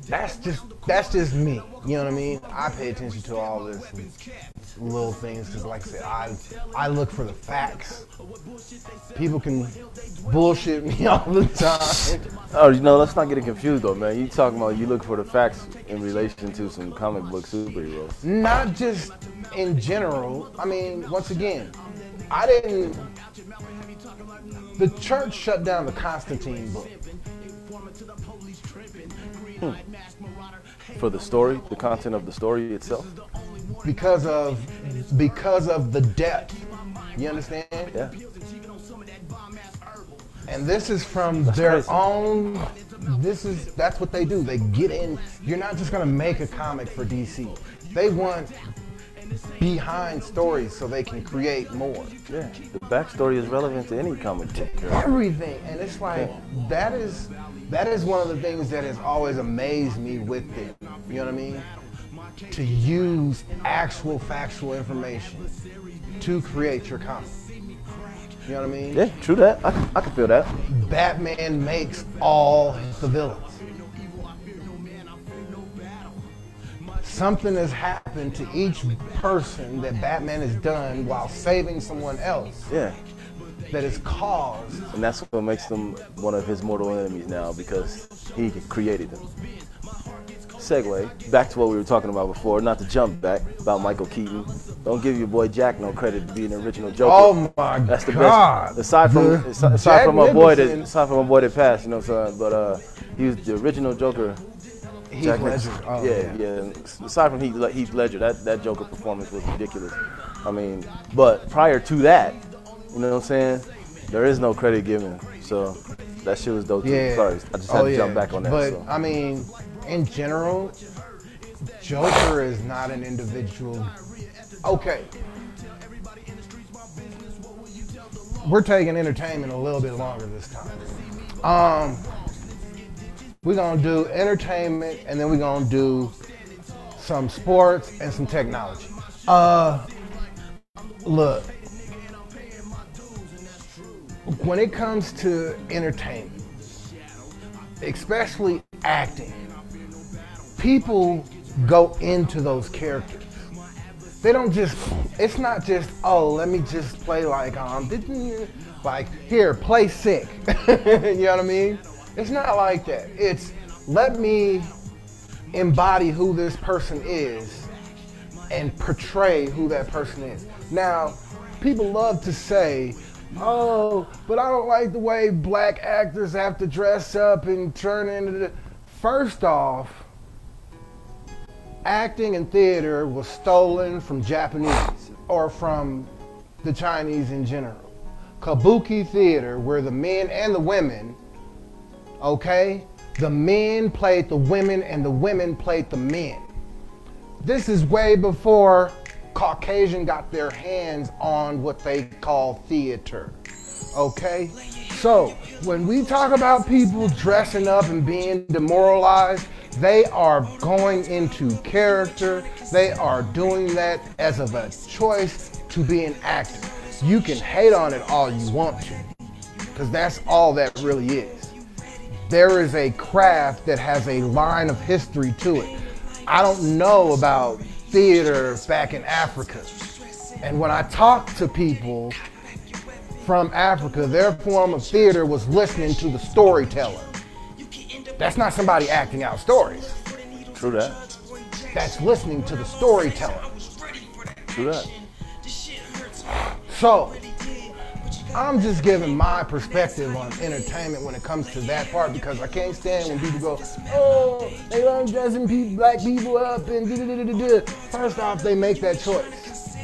That's just me. You know what I mean? I pay attention to all this little things because, like I said, I look for the facts. People can bullshit me all the time. Oh, let's not get it confused though, man. You talking about you look for the facts in relation to some comic book superheroes? Not just in general. I mean, once again, the church shut down the Constantine book. For the story, the content of the story itself? Because of the depth. You understand? Yeah. And this is from their own. That's what they do. They get in. You're not just gonna make a comic for DC. They want behind stories so they can create more. Yeah, the backstory is relevant to any comic book character. Everything, and it's like that is one of the things that has always amazed me with it. You know what I mean? To use actual factual information to create your comic. You know what I mean? Yeah, true that. I can feel that. Batman makes all the villains. Something has happened to each person that Batman has done while saving someone else. Yeah. That has caused. And that's what makes them one of his mortal enemies now, because he created them. Segue back to what we were talking about before, not to jump back, about Michael Keaton. Don't give your boy Jack no credit to being the original Joker. Oh my That's the God. best. Aside from my boy that passed, you know what I'm saying? But he was the original Joker. Heath Ledger. Oh, yeah. Aside from Heath Ledger, that Joker performance was ridiculous. I mean, but prior to that, you know what I'm saying? There is no credit given. So that shit was dope too. Yeah. Sorry, I just had to jump back on that. But So. I mean, in general, Joker is not an individual. Okay. We're taking entertainment a little bit longer this time. We're gonna do entertainment, and then we're gonna do some sports and some technology. Look, when it comes to entertainment, especially acting, people go into those characters. They don't just, it's not just, oh, let me just play like here, play sick. You know what I mean? It's not like that. It's let me embody who this person is and portray who that person is. Now, people love to say, oh, but I don't like the way black actors have to dress up and turn into the... First off, acting and theater was stolen from Japanese or from the Chinese in general. Kabuki theater, where the men and the women, okay, the men played the women and the women played the men. This is way before Caucasian got their hands on what they call theater, okay? So when we talk about people dressing up and being demoralized, they are going into character. They are doing that as of a choice to be an actor. You can hate on it all you want to, because that's all that really is. There is a craft that has a line of history to it. I don't know about theater back in Africa. And when I talk to people from Africa, their form of theater was listening to the storyteller. That's not somebody acting out stories. True that. That's listening to the storyteller. True that. So, I'm just giving my perspective on entertainment when it comes to that part, because I can't stand when people go, oh, they love dressing black people up and da-da-da-da-da. First off, they make that choice.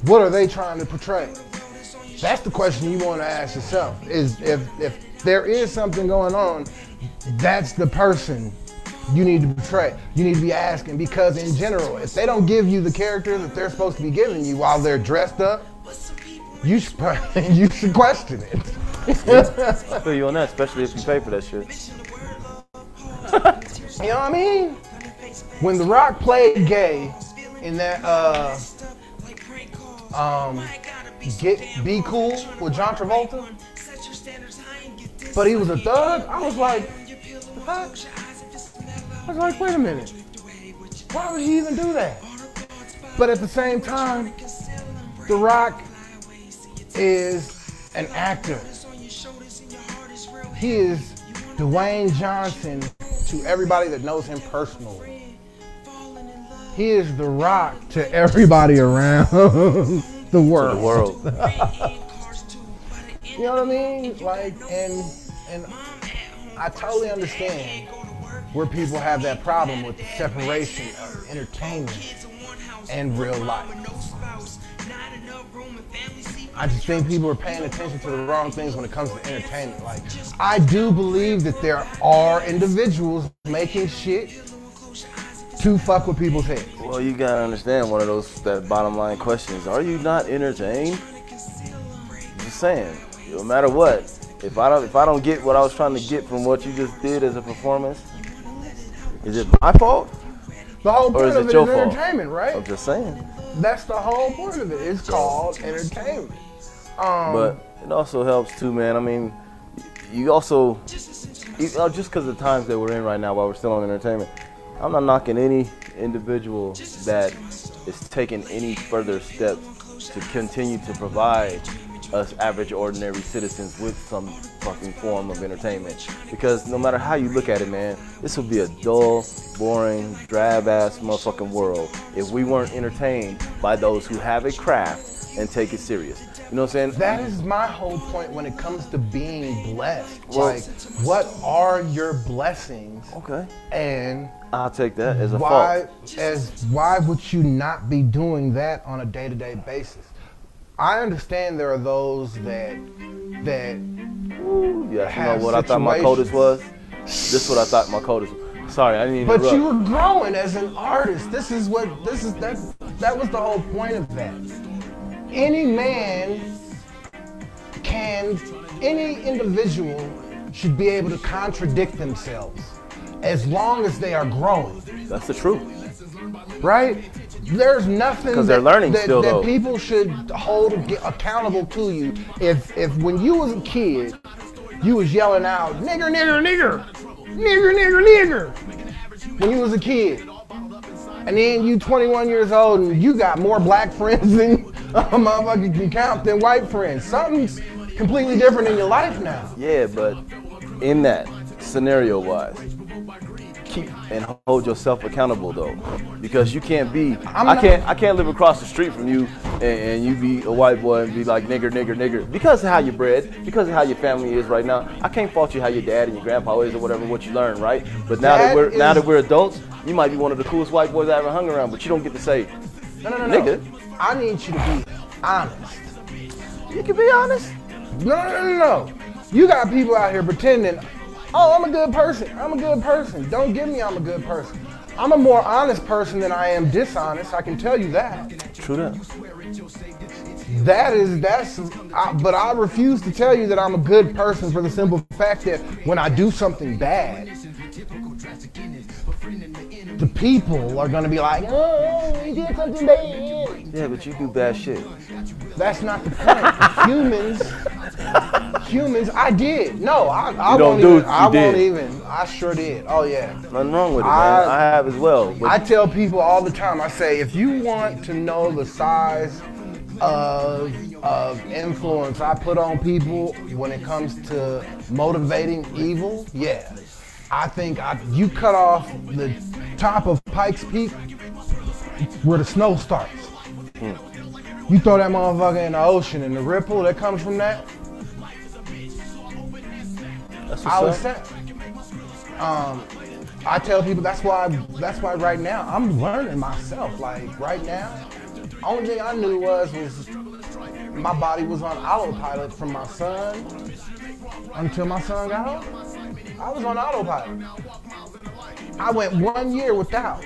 What are they trying to portray? That's the question you want to ask yourself, is if there is something going on, that's the person you need to portray. You need to be asking, because in general, if they don't give you the character that they're supposed to be giving you while they're dressed up, you should question it. I feel you on that, especially if you pay for that shit. You know what I mean? When The Rock played gay in that Be Cool with John Travolta, but he was a thug, I was like, the fuck? I was like, wait a minute. Why would he even do that? But at the same time, The Rock is an actor. He is Dwayne Johnson to everybody that knows him personally. He is The Rock to everybody around the world. You know what I mean? Like, and I totally understand where people have that problem with the separation of entertainment and real life. I just think people are paying attention to the wrong things when it comes to entertainment. Like, I do believe that there are individuals making shit to fuck with people's heads. Well, you gotta understand one of that bottom line questions. Are you not entertained? Just saying. No matter what, if I don't get what I was trying to get from what you just did as a performance, is it my fault? The whole point of it is entertainment, right? I'm just saying. That's the whole point of it. It's called entertainment. But it also helps too, man. I mean, you also, just because of the times that we're in right now while we're still on entertainment, I'm not knocking any individual that is taking any further steps to continue to provide us average, ordinary citizens with some fucking form of entertainment. Because no matter how you look at it, man, this would be a dull, boring, drab-ass motherfucking world if we weren't entertained by those who have a craft and take it serious. You know what I'm saying? That is my whole point when it comes to being blessed. Well, like, what are your blessings? Okay. And I'll take that as a fault. Why would you not be doing that on a day-to-day basis? I understand there are those that Ooh, yeah, you know what I thought my coldest was? This is what I thought my coldest was. Sorry, I didn't even But you were growing as an artist. That was the whole point of that. Any individual should be able to contradict themselves as long as they are growing. That's the truth. Right? There's nothing that people should hold accountable to you. If when you was a kid, you was yelling out, nigger, nigger, nigger, nigger, nigger, nigger, when you was a kid. And then you 21 years old and you got more black friends than a motherfucker can count than white friends. Something's completely different in your life now. Yeah, but in that scenario-wise, keep and hold yourself accountable though, because you can't be. I can't live across the street from you and you be a white boy and be like nigger, nigger, nigger because of how you're bred, because of how your family is right now. I can't fault you how your dad and your grandpa is or whatever what you learned, right? But now that we're adults, you might be one of the coolest white boys I ever hung around, but you don't get to say, no, nigga. I need you to be honest. You can be honest. No. You got people out here pretending, oh, I'm a good person. I'm a good person. Don't give me I'm a good person. I'm a more honest person than I am dishonest. I can tell you that. True that. But I refuse to tell you that I'm a good person for the simple fact that when I do something bad, the people are going to be like, oh, you did something bad. Yeah, but you do bad shit. That's not the point. Humans, I did. No, I sure did. Oh, yeah. Nothing wrong with it, man. I have as well. I tell people all the time, I say, if you want to know the size of influence I put on people when it comes to motivating evil, yeah. I think you cut off the top of Pikes Peak where the snow starts. You throw that motherfucker in the ocean and the ripple that comes from that, I was sad. I tell people that's why right now I'm learning myself. Like right now, only thing I knew was my body was on autopilot from my son until my son got home. I was on autopilot. I went 1 year without.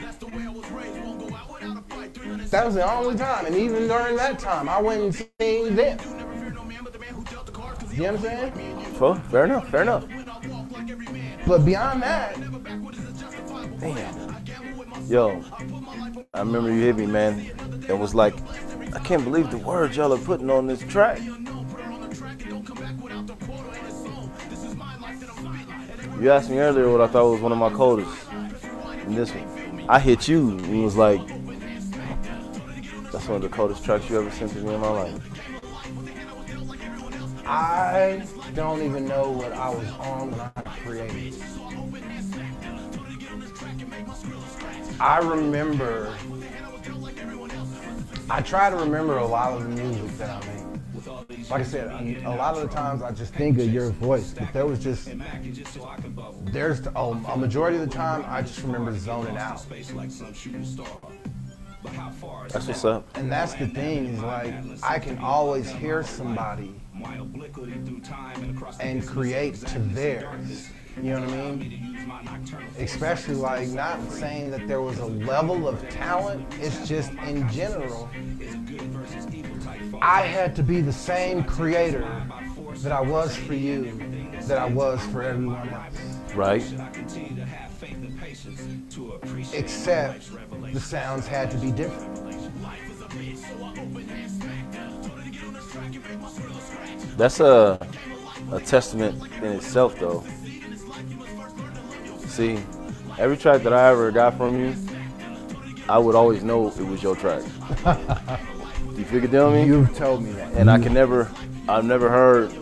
That was the only time, and even during that time, I went and seen them. You understand? Fair enough, fair enough. But beyond that, Man. Yo, I remember you hit me, man. It was like, I can't believe the words y'all are putting on this track. You asked me earlier what I thought was one of my coldest. And this one, I hit you and was like, that's one of the coldest tracks you ever sent to me in my life. I don't even know what I was on when I created. I remember, I try to remember a lot of the music that I made. Like I said, a lot of the times I just think of your voice, but there was just, there's a majority of the time I just remember zoning out. That's what's up. And that's the thing, is like, I can always hear somebody and create to theirs. You know what I mean? Especially like, not saying that there was a level of talent, it's just in general, I had to be the same creator that I was for you, that I was for everyone else. Right. Except the sounds had to be different. That's a testament in itself, though. See, every track that I ever got from you, I would always know it was your track. You figure deal me? You've told me that. And I've never heard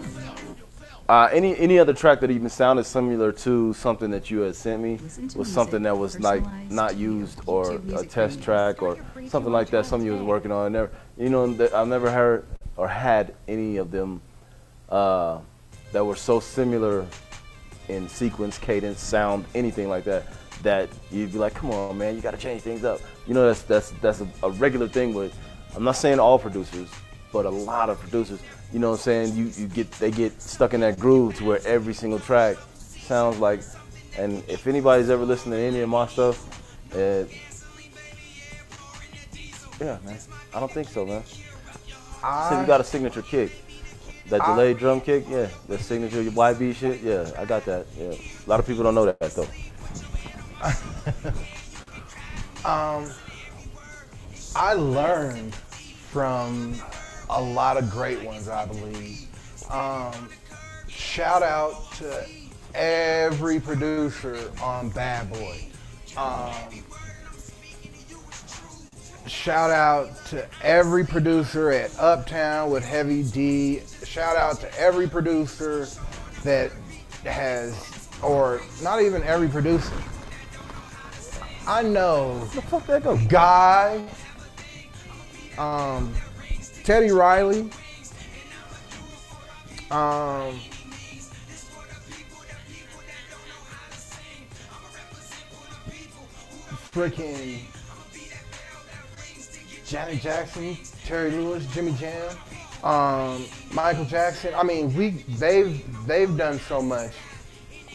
any other track that even sounded similar to something that you had sent me was something that was like not used, or a test track or something like that, something you was working on. I've never heard or had any of them that were so similar in sequence, cadence, sound, anything like that, that you'd be like, come on, man, you got to change things up. You know, that's a regular thing with, I'm not saying all producers, but a lot of producers. You know what I'm saying? They get stuck in that groove to where every single track sounds like. And if anybody's ever listened to any of my stuff, yeah, man, I don't think so, man. So you got a signature kick. That delayed drum kick, yeah. The signature YB shit, yeah, I got that. Yeah. A lot of people don't know that though. I learned from a lot of great ones, I believe. Shout out to every producer on Bad Boy. Shout out to every producer at Uptown with Heavy D. Shout out to every producer that has, or not even every producer. I know Where the fuck that go? Guy, Teddy Riley, freaking Janet Jackson, Terry Lewis, Jimmy Jam, Michael Jackson. I mean, they've done so much.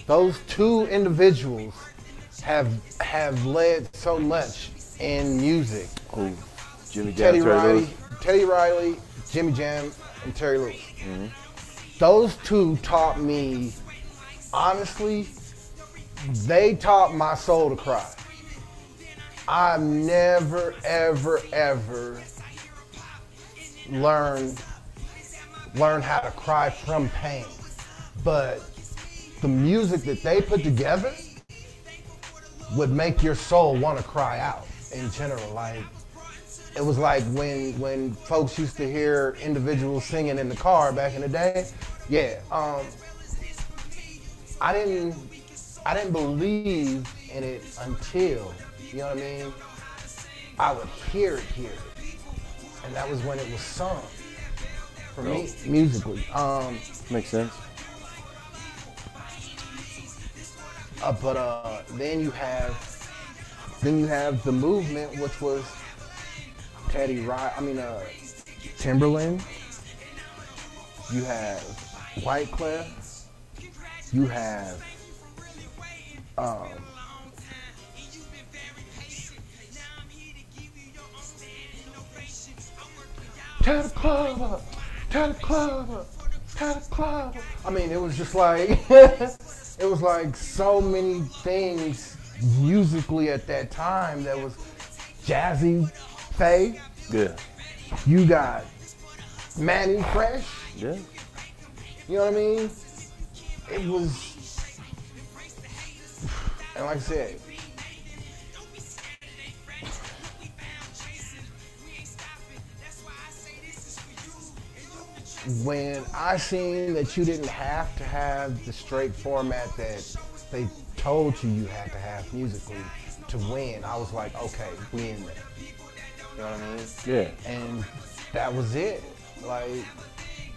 Those two individuals have led so much in music. Who? Jimmy Jam, Teddy Riley, Jimmy Jam, and Terry Lewis. Mm-hmm. Those two taught me, honestly, they taught my soul to cry. I've never, ever, ever learned how to cry from pain. But the music that they put together would make your soul want to cry out in general. Like, it was like when folks used to hear individuals singing in the car back in the day. Yeah, I didn't believe in it until, you know what I mean, I would hear it, and that was when it was sung for me musically. Makes sense. But then you have the movement, which was Timberland. You have Wyclef. You have tear the club up, tear the club up, at a club. I mean, it was just like, it was like so many things musically at that time that was jazzy, Faye. Yeah. You got Manny Fresh. Yeah. You know what I mean? It was, and like I said, when I seen that you didn't have to have the straight format that they told you had to have musically to win, I was like, okay, we in there. You know what I mean? Yeah. And that was it. Like,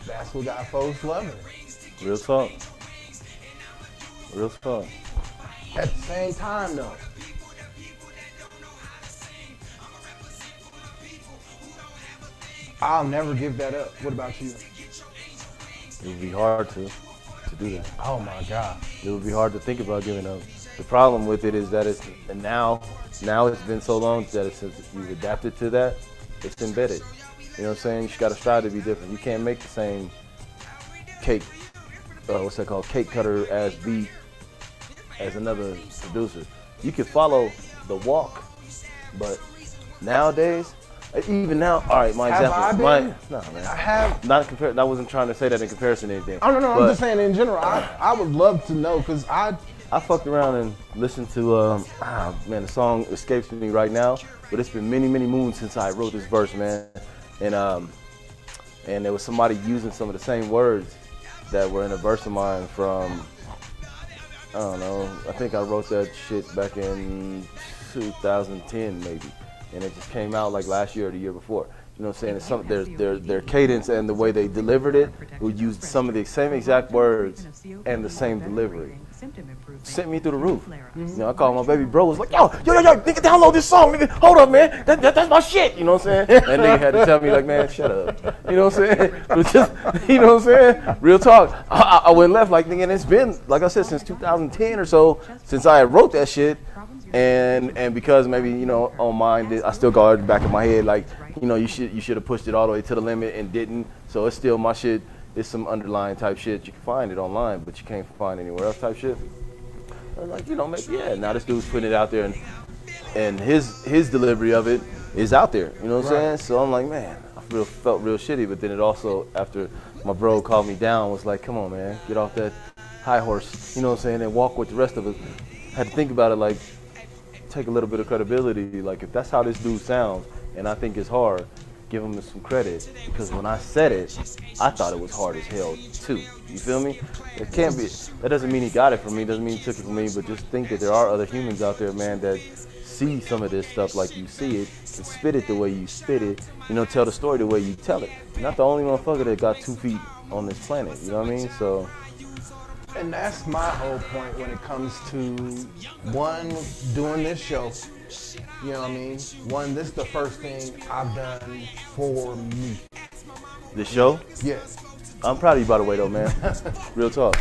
that's what got folks loving. Real talk. Real talk. At the same time, though, I'll never give that up. What about you? It would be hard to do that. Oh my God. It would be hard to think about giving up. The problem with it is that it's now it's been so long that it's, since you've adapted to that, it's embedded. You know what I'm saying? You just got to strive to be different. You can't make the same cake, what's that called? Cake cutter as beat as another producer. You can follow the walk, but nowadays, even now, all right, my example. No, man. I have. Not compare. I wasn't trying to say that in comparison to anything. Oh, no, but I'm just saying in general. I would love to know because I fucked around and listened to, man, the song escapes me right now, but it's been many, many moons since I wrote this verse, man. And there was somebody using some of the same words that were in a verse of mine from, I don't know, I think I wrote that shit back in 2010 maybe. And it just came out like last year or the year before. You know what I'm saying? It's their cadence and the way they delivered it would use some of the same exact words and the same delivery. Sent me through the roof. You know, I called my baby bro, was like, yo, nigga, download this song, nigga. Hold up, man. That's my shit. You know what I'm saying? That nigga had to tell me, like, man, shut up. You know what I'm saying? But just, you know what I'm saying? Real talk. I went left, like, nigga, and it's been, like I said, since 2010 or so, since I wrote that shit. And because maybe, you know, on mine, I still got it in the back of my head, like, you know, you should have pushed it all the way to the limit and didn't. So it's still my shit. It's some underlying type shit. You can find it online, but you can't find anywhere else type shit. I was like, you know, maybe, yeah, now this dude's putting it out there and his delivery of it is out there. You know what I'm saying? So I'm like, man, I felt real shitty. But then it also, after my bro called me down, was like, come on, man, get off that high horse. You know what I'm saying? And walk with the rest of us. I had to think about it, like, take a little bit of credibility. Like, if that's how this dude sounds and I think it's hard, give him some credit, because when I said it, I thought it was hard as hell too. You feel me? It can't be. That doesn't mean he got it from me. Doesn't mean he took it from me. But just think that there are other humans out there, man, that see some of this stuff like you see it and spit it the way you spit it. You know, tell the story the way you tell it. You're not the only motherfucker that got 2 feet on this planet. You know what I mean? So. And that's my whole point when it comes to, one, doing this show. You know what I mean? One, this is the first thing I've done for me. This show? Yes. I'm proud of you, by the way, though, man. Real talk.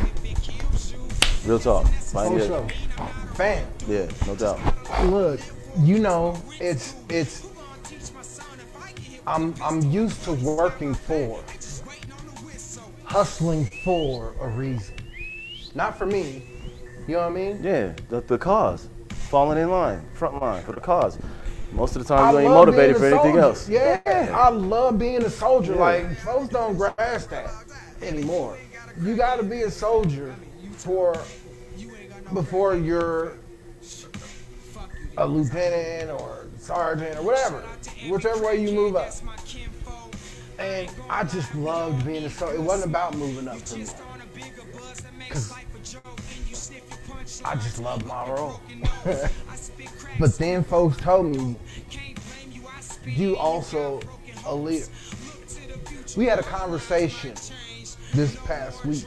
Real talk. Whole show. Fan. Yeah, no doubt. Look, you know, I'm used to working for, hustling for a reason. Not for me, you know what I mean? Yeah, the cause. Falling in line, front line for the cause. Most of the time, you ain't motivated for anything else. Yeah, I love being a soldier. Yeah. Like, folks don't grasp that anymore. You got to be a soldier before you're a lieutenant or sergeant or whatever, whichever way you move up. And I just loved being a soldier. It wasn't about moving up for me. Because I just love my role. But then folks told me, you also a leader. We had a conversation this past week.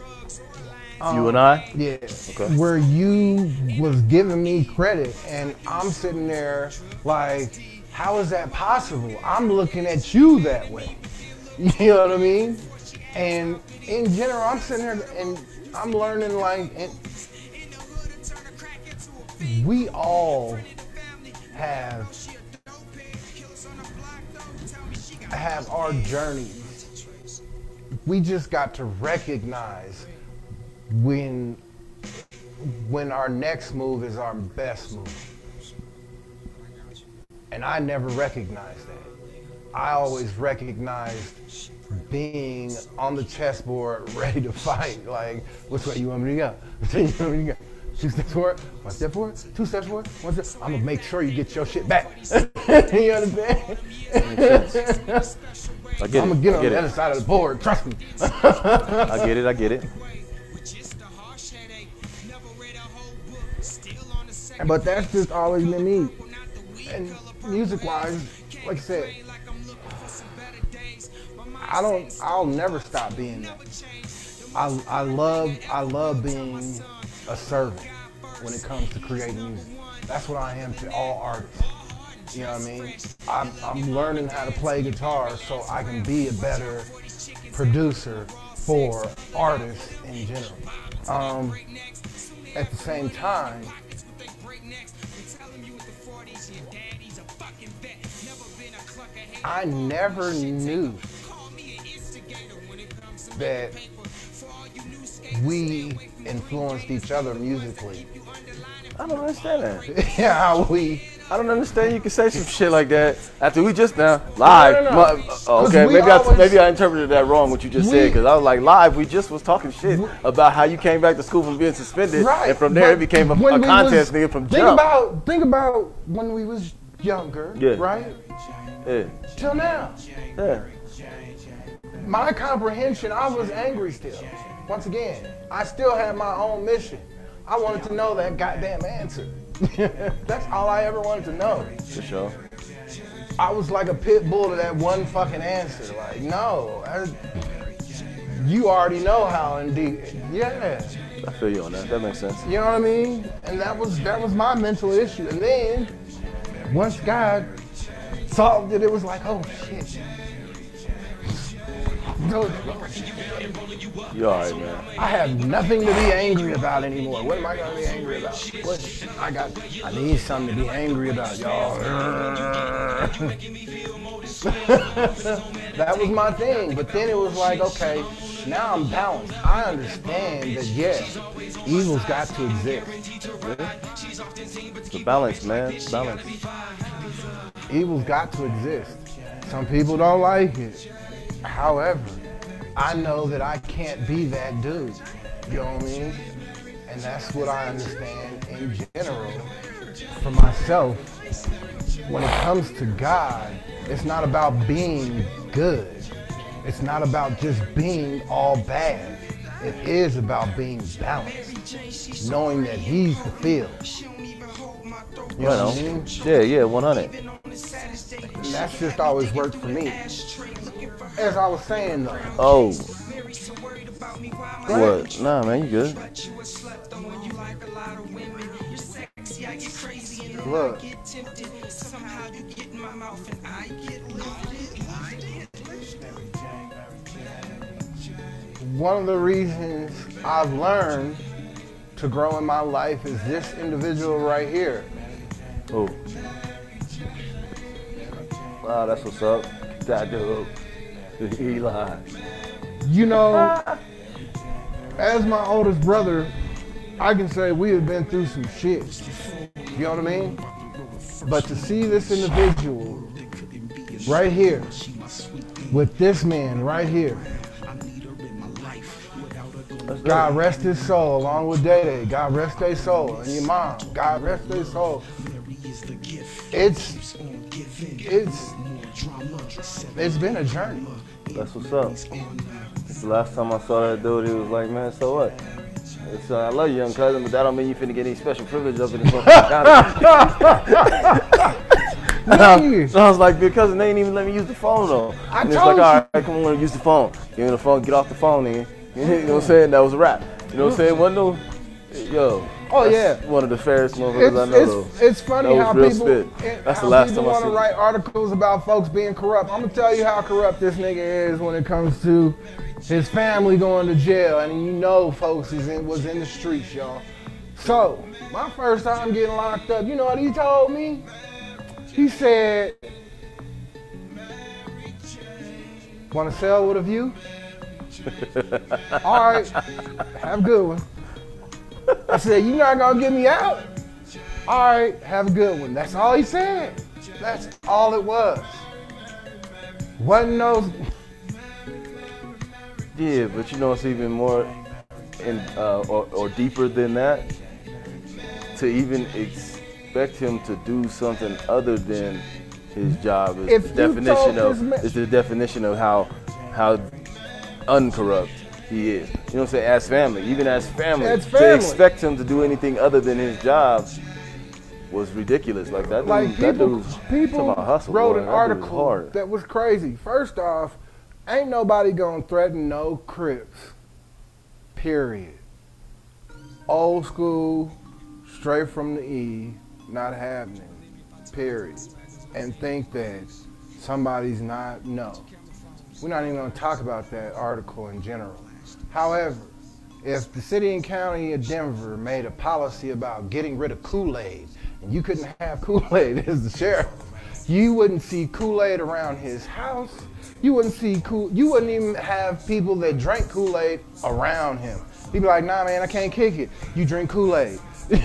You and I? Yeah. Okay. Where you was giving me credit and I'm sitting there like, how is that possible? I'm looking at you that way. You know what I mean? And in general, I'm sitting here and I'm learning, like, we all have our journeys we just got to recognize when our next move is our best move. And I never recognized that. I always recognized being on the chessboard ready to fight. Like, which way you want me to go? Which way you want me to go? 2 steps forward, 1 step forward, 2 steps forward, 1 step. I'm gonna make sure you get your shit back. You understand? I get I'm gonna get on the other side of the board, trust me. I get it. But that's just always been me. And music-wise, like I said, I'll never stop being that. I love being a servant when it comes to creating music. That's what I am to all artists. You know what I mean? I'm learning how to play guitar so I can be a better producer for artists in general. At the same time, I never knew that we influenced each other musically. I don't understand that. Yeah, how we. I don't understand. You can say some shit like that after we just now live. No. Okay, maybe I interpreted that wrong. What you just said, because I was like live. We just was talking shit about how you came back to school from being suspended, Right, and from there it became a contest, nigga. From jump. Think about when we was younger, right? Yeah. Till now. Yeah. My comprehension, I was angry still. Once again, I still had my own mission. I wanted to know that goddamn answer. That's all I ever wanted to know. For sure. I was like a pit bull to that one fucking answer. Like, no, you already know how indeed. Yeah. I feel you on that. That makes sense. You know what I mean? And that was my mental issue. And then once God solved it, it was like, oh shit. You alright, man. I have nothing to be angry about anymore. What am I gonna be angry about? What I need something to be angry about, y'all. That was my thing. But then it was like, okay, now I'm balanced. I understand that yes, evil's got to exist. It's a balance, man. It's balance. Evil's got to exist. Some people don't like it. However, I know that I can't be that dude. You know what I mean? And that's what I understand in general for myself. When it comes to God, it's not about being good. It's not about just being all bad. It is about being balanced, knowing that He's the field. You know what I mean? Yeah, 100. And that's just always worked for me. As I was saying though. Oh. What? Nah, man, you good. Look. One of the reasons I've learned to grow in my life is this individual right here. Oh. Wow, that's what's up. That dude. Eli. You know, as my oldest brother, I can say we have been through some shit. You know what I mean? But to see this individual right here, with this man right here, God rest his soul, along with Day Day. God rest their soul, and your mom. God rest their soul. It's been a journey. That's what's up. The last time I saw that dude, he was like, man, so what? I love you, young cousin, but that don't mean you finna get any special privilege up in this motherfucking county. So I was like, because they ain't even let me use the phone though. And it's like, all right, come on, use the phone. Give me the phone, get off the phone, nigga. You know what I'm saying? That was a wrap. You know what I'm saying? One no, yo. Oh yeah. One of the fairest motherfuckers I know though. It's funny how people, that's the last time I want to seen write articles about folks being corrupt. I'm gonna tell you how corrupt this nigga is when it comes to his family going to jail, and you know folks was in the streets, y'all. So my first time getting locked up, you know what he told me? He said, "Want to sell with a view?" All right, have a good one. I said, you not gonna get me out? All right, have a good one. That's all he said. That's all it was. Wasn't no. Yeah, but you know it's even more or deeper than that. To even expect him to do something other than his job is the definition of how uncorrupt he is. You know what I'm saying? As family, even as family, to expect him to do anything other than his job was ridiculous. Like that. Like people hustle, wrote boy. an article that was crazy. First off, ain't nobody gonna threaten no Crips. Period. Old school, straight from the E, not happening. Period. And think that somebody's not. No, we're not even gonna talk about that article in general. However, if the city and county of Denver made a policy about getting rid of Kool-Aid, and you couldn't have Kool-Aid as the sheriff, you wouldn't see Kool-Aid around his house. You wouldn't even have people that drank Kool-Aid around him. He'd be like, nah, man, I can't kick it. You drink Kool-Aid. You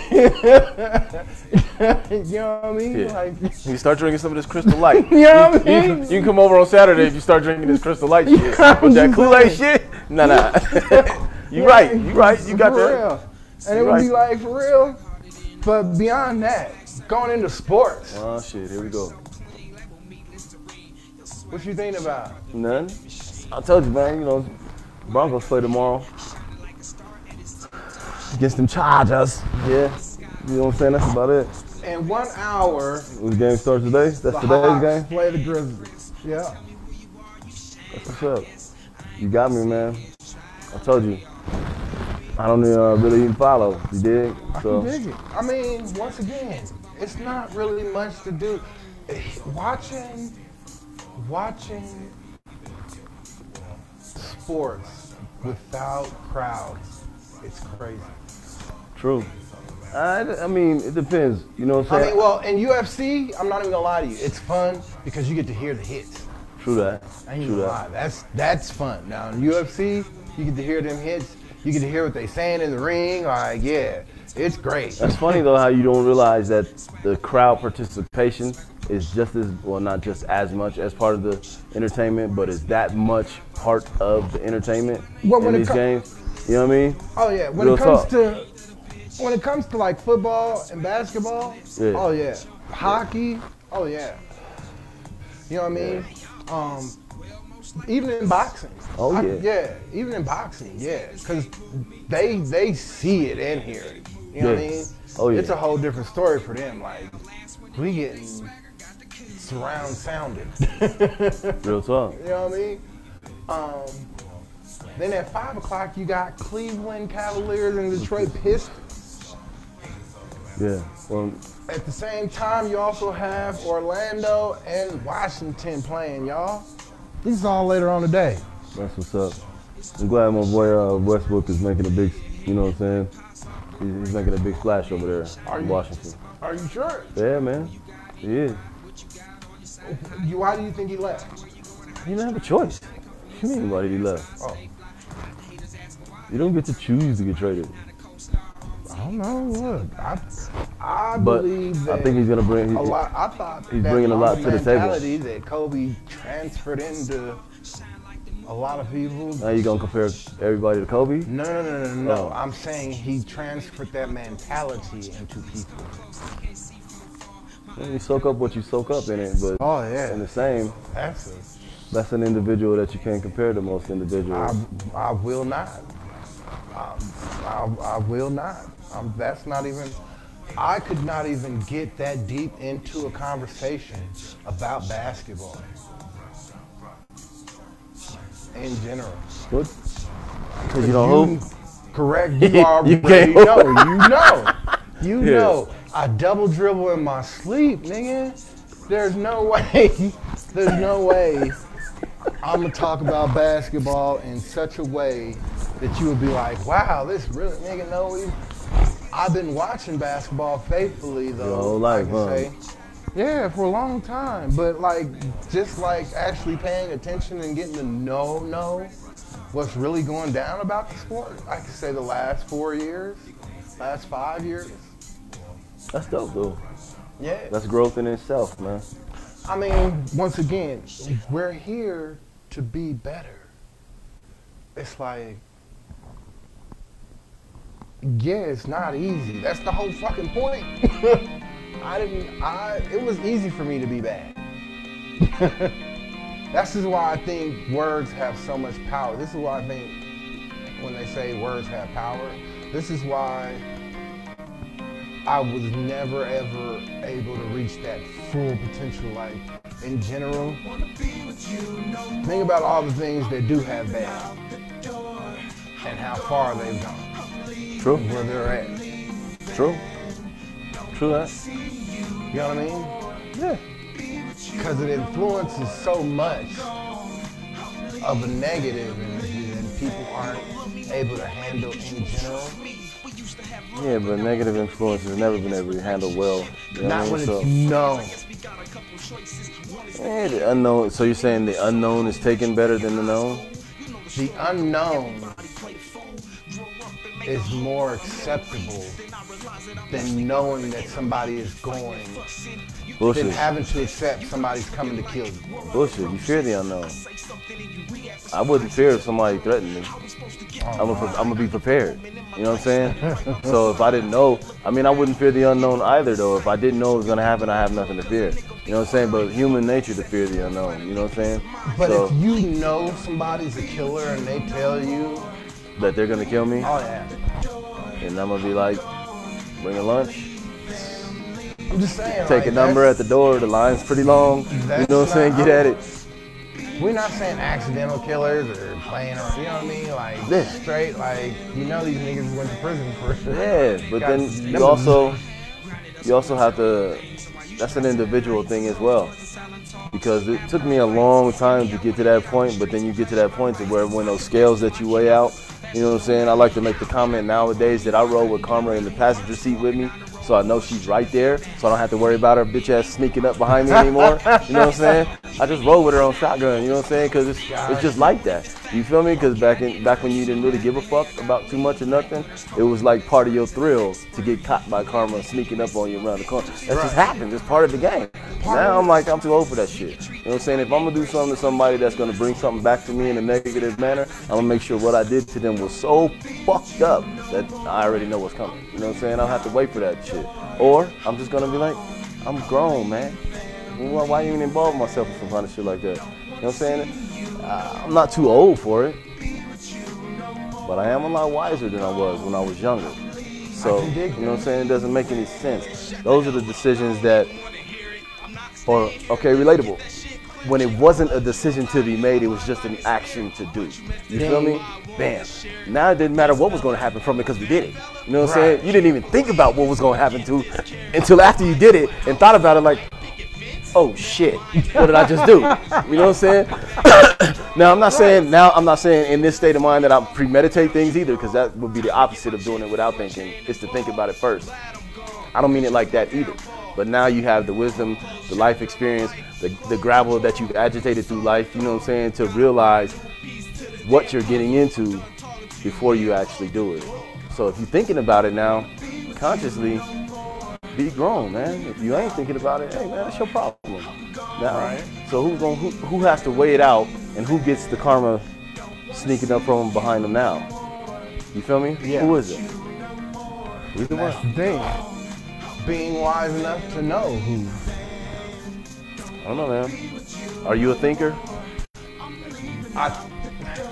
know what I mean? Yeah. Like, you start drinking some of this Crystal Light. You know what I mean? You can come over on Saturday if you start drinking this Crystal Light shit. But that Kool-Aid shit, nah. You right. You got that. Real. And it would be like, for real. But beyond that, going into sports. Oh shit, here we go. What you thinking about? None. I told you, man, you know, Broncos play tomorrow. Against them Chargers. Yeah. You know what I'm saying? That's about it. In 1 hour. The game starts today? That's today's Hawks game? Play the Grizzlies. Yeah. That's what's up. You got me, man. I told you. I don't really even follow. You dig? So. I can dig it. I mean, once again, it's not really much to do. Watching sports without crowds, it's crazy. True. I mean, it depends. You know what I'm saying? I mean, well, in UFC, I'm not even gonna lie to you. It's fun because you get to hear the hits. True that. I ain't gonna lie. That's fun. Now in UFC, you get to hear them hits. You get to hear what they saying in the ring. Like, yeah, it's great. That's funny though how you don't realize that the crowd participation is just as well, not just as much as part of the entertainment, but is that much part of the entertainment in these games. You know what I mean? Oh yeah. When it comes to like football and basketball, oh yeah. Hockey, oh yeah. You know what I mean? Even in boxing. Oh yeah. Even in boxing, yeah. Because they see it and hear it. You know what I mean? Oh yeah. It's a whole different story for them. Like, we getting surround sounded. Real talk. You know what I mean? Then at 5 o'clock, you got Cleveland Cavaliers and Detroit Pistons. Yeah. Well, at the same time, you also have Orlando and Washington playing, y'all. This is all later on today. That's what's up. I'm glad my boy Westbrook is making a big, you know what I'm saying? He's making a big splash over there in Washington. Are you sure? Yeah, man. He is. Why do you think he left? He didn't have a choice. What do you mean why did he left? Oh. You don't get to choose to get traded. I don't know. Look, I believe that I think he's gonna bring a lot. I thought he's bringing a lot to the table. That Kobe transferred into a lot of people. Now you gonna compare everybody to Kobe? No. Oh. I'm saying he transferred that mentality into people. You soak up what you soak up in it, but in the same, that's an individual that you can't compare to most individuals. I will not. I will not. That's not even. I could not even get that deep into a conversation about basketball in general. Good. Because you don't hoop? Correct. You already know. You know. I double dribble in my sleep, nigga. There's no way I'm going to talk about basketball in such a way that you would be like, wow, this really, nigga, no. I've been watching basketball faithfully, though. Your whole life, say. Yeah, for a long time. But, like, just like actually paying attention and getting to know, what's really going down about the sport, I could say the last 4 years, last 5 years. That's dope, though. Yeah. That's growth in itself, man. I mean, once again, we're here to be better. It's like, yeah, it's not easy. That's the whole fucking point. It was easy for me to be bad. That's just why I think words have so much power. This is why I think when they say words have power, this is why I was never ever able to reach that full potential. Like, in general, think about all the things that do have bad and how far they've gone. True. Where they're at. True. True that. You know what I mean? Yeah. Because it influences so much of a negative and people aren't able to handle in general. Yeah, but negative influence has never been able to handle well. You know Not what I when mean? it's known. Yeah, the unknown. So you're saying the unknown is taken better than the known? The unknown is more acceptable than knowing that somebody is going, Bullshit. than having to accept somebody's coming to kill you. Bullshit. You fear the unknown. I wouldn't fear if somebody threatened me. I'm gonna be prepared. You know what I'm saying? So if I didn't know, I mean, I wouldn't fear the unknown either, though. If I didn't know it was gonna happen, I have nothing to fear. You know what I'm saying? But human nature to fear the unknown. You know what I'm saying? But so, if you know somebody's a killer and they tell you that they're gonna kill me, oh yeah, and I'm gonna be like, bring a lunch. I'm just saying. Take a number at the door. The line's pretty long. You know what I'm saying? Get at it. We're not saying accidental killers or playing around, you know what I mean? Like, yeah. Straight, like, you know these niggas went to prison for it. Yeah, but then you also have to, that's an individual thing as well. Because it took me a long time to get to that point, but then you get to that point to where when those scales that you weigh out, you know what I'm saying? I like to make the comment nowadays that I roll with Karma in the passenger seat with me. So I know she's right there, so I don't have to worry about her bitch ass sneaking up behind me anymore. You know what I'm saying? I just roll with her on shotgun. You know what I'm saying? Because it's just like that. You feel me? Because back when you didn't really give a fuck about too much or nothing, it was like part of your thrill to get caught by Karma sneaking up on you around the corner. That just happens. It's part of the game. Now I'm like, I'm too old for that shit. You know what I'm saying? If I'm gonna do something to somebody that's gonna bring something back to me in a negative manner, I'm gonna make sure what I did to them was so fucked up that I already know what's coming. You know what I'm saying? I don't have to wait for that shit. Or I'm just gonna be like, I'm grown, man. Why even involve myself in some kind of shit like that? You know what I'm saying? I'm not too old for it, but I am a lot wiser than I was when I was younger. So, you know what I'm saying? It doesn't make any sense. Those are the decisions that, okay, relatable. When it wasn't a decision to be made, it was just an action to do. You feel me? Bam. Now it didn't matter what was going to happen from it because we did it. You know what I'm saying? You didn't even think about what was going to happen to until after you did it and thought about it like, oh shit, what did I just do? You know what I'm saying? Now I'm not saying in this state of mind that I premeditate things either, because that would be the opposite of doing it without thinking. It's to think about it first. I don't mean it like that either. But now you have the wisdom, the life experience, the gravel that you've agitated through life, you know what I'm saying, to realize what you're getting into before you actually do it. So if you're thinking about it now, consciously, be grown, man. If you ain't thinking about it, hey man, that's your problem. Now, so who has to weigh it out, and who gets the karma sneaking up from behind them now? You feel me? Yeah. Who is it? Either one. That's the thing. Being wise enough to know who. I don't know, man. Are you a thinker?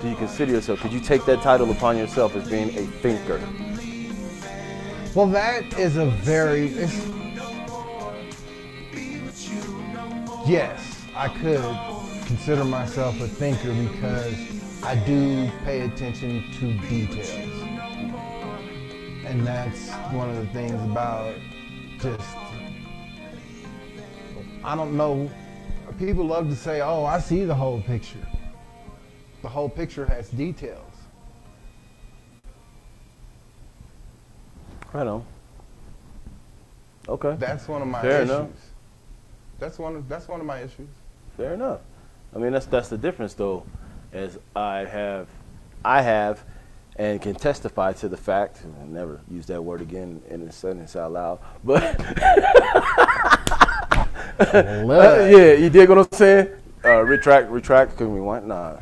Do you consider yourself? Could you take that title upon yourself as being a thinker? Well, that is a very. Yes, I could consider myself a thinker because I do pay attention to details. And that's one of the things about just, I don't know, people love to say, oh, I see the whole picture. The whole picture has details. Right on. Okay. That's one of my Fair issues. enough. That's one of my issues. Fair enough. I mean, that's the difference though, as I have I have and can testify to the fact, and I never use that word again in a sentence out loud, but yeah, you dig what I'm saying? Retract, couldn't rewind? Nah.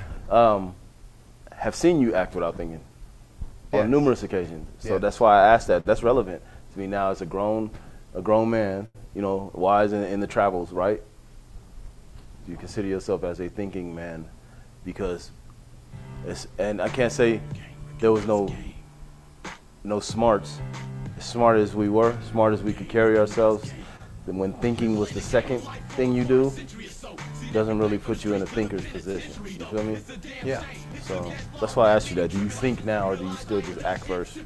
Have seen you act without thinking on numerous occasions. So that's why I asked that. That's relevant to me now as a grown man, you know, wise in the travels, right? Do you consider yourself as a thinking man? Because and I can't say there was no smarts. As smart as we were, smart as we could carry ourselves, then when thinking was the second thing you do, doesn't really put you in a thinker's position. You feel me? Yeah. So that's why I asked you that. Do you think now, or do you still just act first?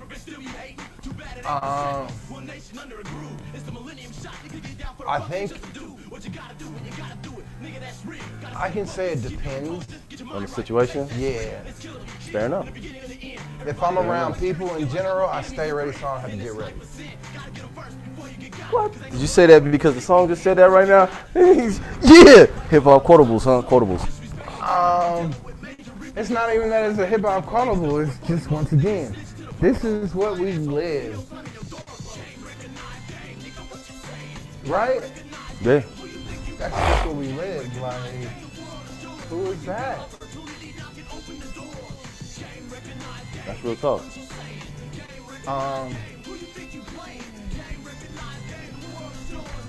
I think I can say it depends On the situation? Yeah. Fair enough. If I'm around people in general, I stay ready so I don't have to get ready. What? Did you say that because the song just said that right now? Yeah! Hip-hop quotables, huh? Quotables. It's not even that it's a hip-hop quotable. It's just, once again, this is what we live. Right? Yeah. That's just what we live. Like, who is that? That's real talk.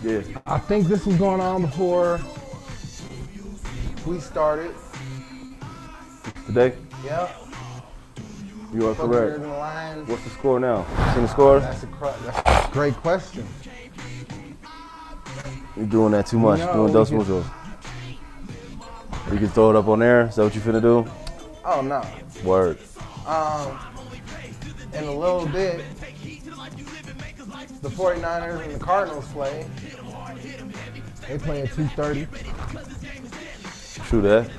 Yeah. I think this was going on before we started. Today? Yeah. You are correct. In the line. What's the score now? Seen the score? That's a great question. You're doing that too much. No, Doing dos muchos. You can throw it up on there. Is that what you finna do? Oh, no. Word. In a little bit, the 49ers and the Cardinals play. They play at 2:30. True that.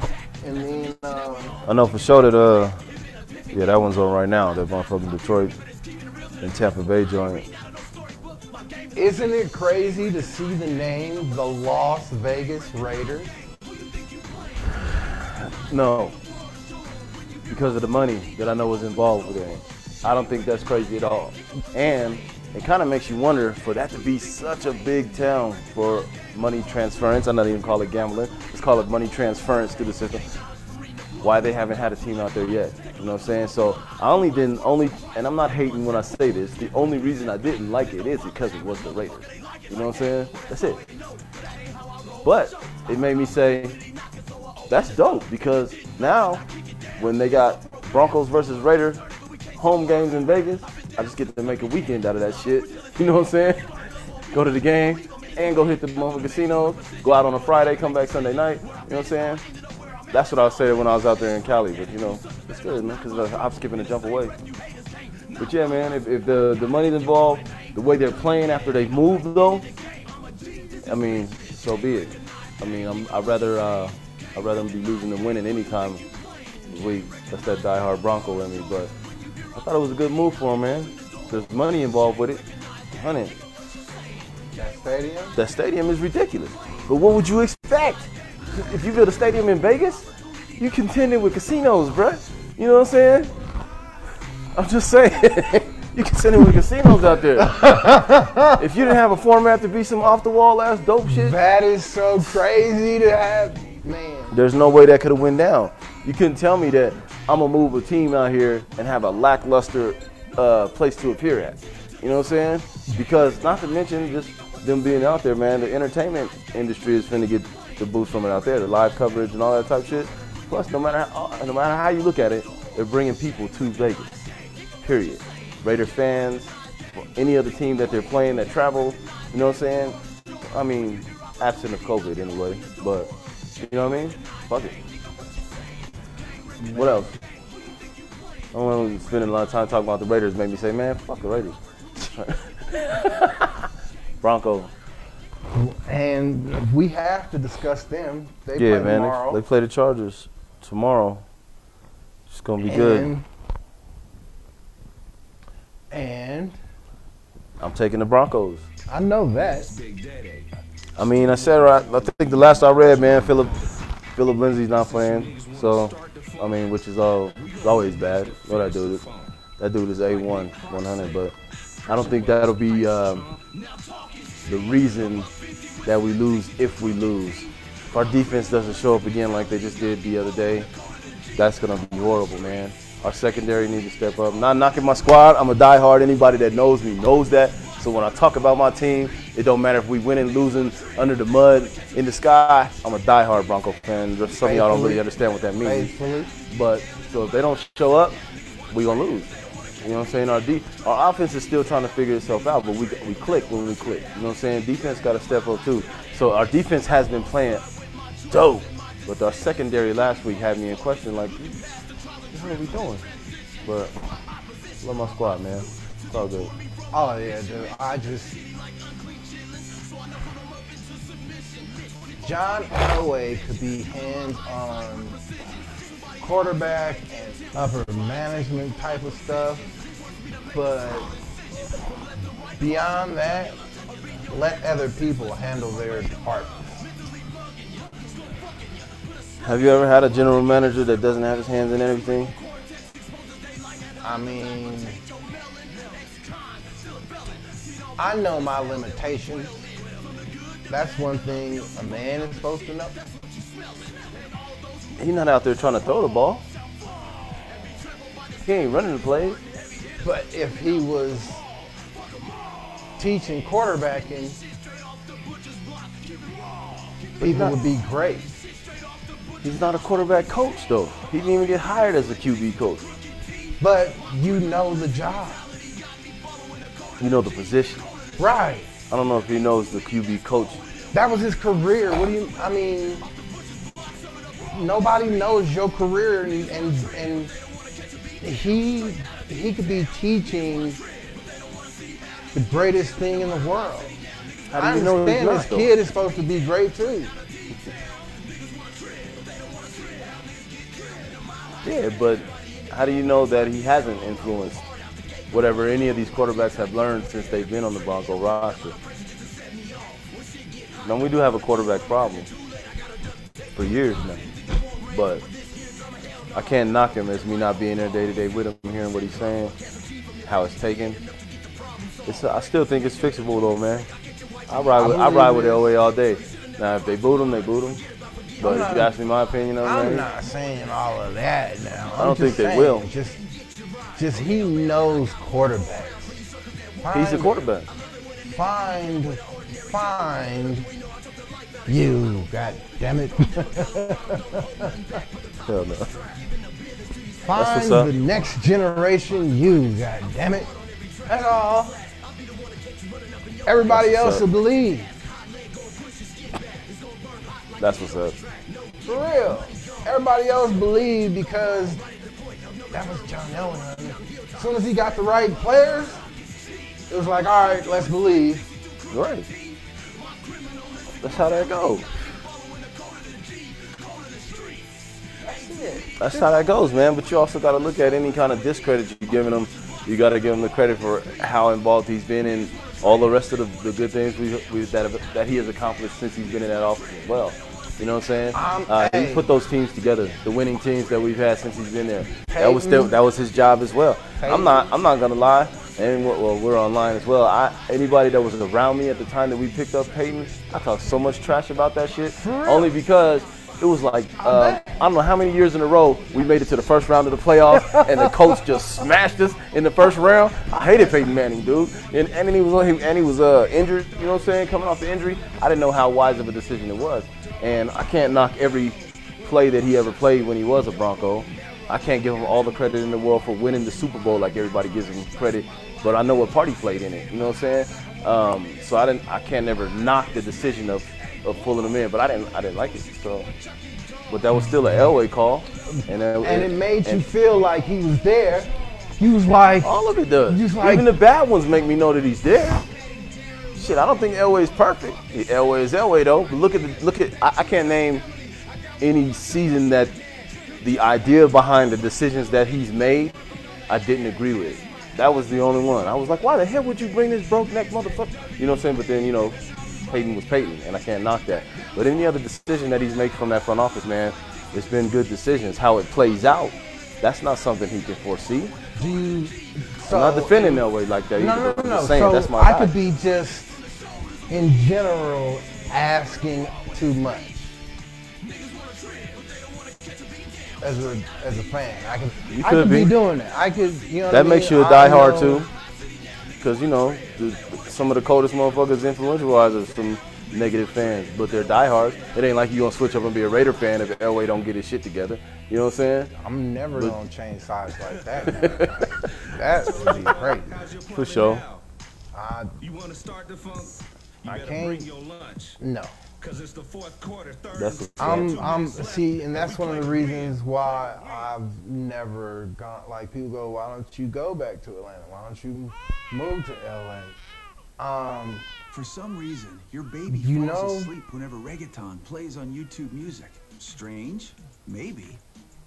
And then, I know for sure that, yeah, that one's on right now. That motherfucking Detroit and Tampa Bay joint. isn't it crazy to see the name the Las Vegas Raiders? No. Because of the money that I know is involved with it. I don't think that's crazy at all. And it kind of makes you wonder, for that to be such a big town for money transference, I'm not even call it gambling, let's call it money transference to the system, why they haven't had a team out there yet. You know what I'm saying? So I and I'm not hating when I say this, the only reason I didn't like it is because it was the Raiders. You know what I'm saying? That's it. But it made me say, that's dope, because now when they got Broncos versus Raiders home games in Vegas, I just get to make a weekend out of that shit. You know what I'm saying? Go to the game and go hit the motherfucking casinos, go out on a Friday, come back Sunday night. You know what I'm saying? That's what I was saying when I was out there in Cali. But, you know, it's good, man, because I'm skipping a jump away. But, yeah, man, if the money's involved, the way they're playing after they've moved, though, I mean, so be it. I mean, I'd rather them be losing than winning any time of the week. That's that diehard Bronco in me. But I thought it was a good move for him, man. There's money involved with it. Honey. That stadium is ridiculous. But what would you expect? If you build a stadium in Vegas, you contending with casinos, bruh. You know what I'm saying? I'm just saying. You contending with casinos out there. If you didn't have a format to be some off-the-wall ass dope shit. That is so crazy to have, man. There's no way that could have went down. You couldn't tell me that I'm going to move a team out here and have a lackluster place to appear at. You know what I'm saying? Because not to mention just them being out there, man, the entertainment industry is finna get the boost from it out there, the live coverage and all that type shit. Plus, no matter how you look at it, they're bringing people to Vegas, period. Raider fans, any other team that they're playing that travel, you know what I'm saying? I mean, absent of COVID anyway, but you know what I mean? Fuck it. What else? I don't want to spend a lot of time talking about the Raiders. Made me say, man, fuck the Raiders. Broncos. And we have to discuss them. They yeah, play man. tomorrow. They play the Chargers tomorrow. It's gonna be good. And I'm taking the Broncos. I know that. I mean, I said right. I think the last I read, man, Philip Lindsay's not playing, so I mean, which is always bad. What that dude is, A1, 100, but I don't think that'll be the reason that we lose if we lose. If our defense doesn't show up again like they just did the other day, that's gonna be horrible, man. Our secondary needs to step up. Not knocking my squad. I'm a diehard. Anybody that knows me knows that. So when I talk about my team, it don't matter if we winning, losing, under the mud, in the sky. I'm a diehard Bronco fan. Some of y'all don't really understand what that means. But so if they don't show up, we gonna lose. You know what I'm saying? Our offense is still trying to figure itself out, but we click when we click. You know what I'm saying? Defense got to step up too. So our defense has been playing dope, but our secondary last week had me in question, like, what are we doing? But love my squad, man. It's all good. Oh yeah, dude. John Elway could be hands-on quarterback and upper management type of stuff, but beyond that, let other people handle their departments. Have you ever had a general manager that doesn't have his hands in everything? I mean, I know my limitations. That's one thing a man is supposed to know. He's not out there trying to throw the ball. He ain't running the plays. But if he was teaching quarterbacking, people would be great. He's not a quarterback coach, though. He didn't even get hired as a QB coach. But you know the job. You know the position. Right. I don't know if he knows the QB coach. That was his career. I mean, nobody knows your career, and he could be teaching the greatest thing in the world. How do you know he's not, this kid is supposed to be great too. Yeah, but how do you know that he hasn't influenced whatever any of these quarterbacks have learned since they've been on the Bronco roster? Now, we do have a quarterback problem for years now, but I can't knock him as me not being there day to day with him, hearing what he's saying, how it's taken. I still think it's fixable though, man. I ride with Elway all day. Now, if they boot him, they boot him. But if you ask me my opinion on that, I'm not saying all of that now. I don't think they will. Just he knows quarterbacks. He's a quarterback. Find you, god damn it. Hell no. Find the next generation you, god damn it. That's all. Everybody else will believe. That's what's up. For real. Everybody else believed because that was John Elway. As soon as he got the right players, it was like, all right, let's believe. Right. That's how that goes. That's how that goes, man. But you also got to look at any kind of discredit you're giving him. You got to give him the credit for how involved he's been in all the rest of the good things that he has accomplished since he's been in that office as well. You know what I'm saying? He put those teams together, the winning teams that we've had since he's been there. That was his job as well. I'm not gonna lie. And well, we're online as well. Anybody that was around me at the time that we picked up Peyton, I talked so much trash about that shit. Only because it was like I don't know how many years in a row we made it to the first round of the playoffs, and the coach just smashed us in the first round. I hated Peyton Manning, dude, and he was injured. You know what I'm saying? Coming off the injury, I didn't know how wise of a decision it was. And I can't knock every play that he ever played when he was a Bronco. I can't give him all the credit in the world for winning the Super Bowl like everybody gives him credit, but I know what part he played in it. You know what I'm saying? So I can't never knock the decision of pulling him in, but I didn't like it. So, but that was still an Elway call, and it made you feel like he was there. You was like, all of it does. Even the bad ones make me know that he's there. Shit, I don't think Elway's perfect. Elway is Elway though. But look at. I can't name any season that the idea behind the decisions that he's made, I didn't agree with. That was the only one. I was like, why the hell would you bring this broke neck motherfucker? You know what I'm saying? But then, you know, Peyton was Peyton, and I can't knock that. But any other decision that he's made from that front office, man, it's been good decisions. How it plays out, that's not something he can foresee. I'm not defending Elway like that. No. I'm just saying, So that's my I guy. could be just, in general, asking too much. As a fan, I could be doing that. I could, you know. That what I makes mean? you a diehard too, because you know some of the coldest motherfuckers influential-wise are some negative fans, but they're diehards. It ain't like you gonna switch up and be a Raider fan if Elway don't get his shit together. You know what I'm saying? I'm never gonna change sides like that. Man. That would be crazy. For sure. You want to start the funk? You I better can't. bring your lunch. No. Cause it's the fourth quarter, third. That's what's up. See, and that's one of the reasons why I've never gone. Like people go, why don't you go back to Atlanta? Why don't you move to LA? For some reason, your baby You falls know- asleep whenever reggaeton plays on YouTube Music. Strange? Maybe.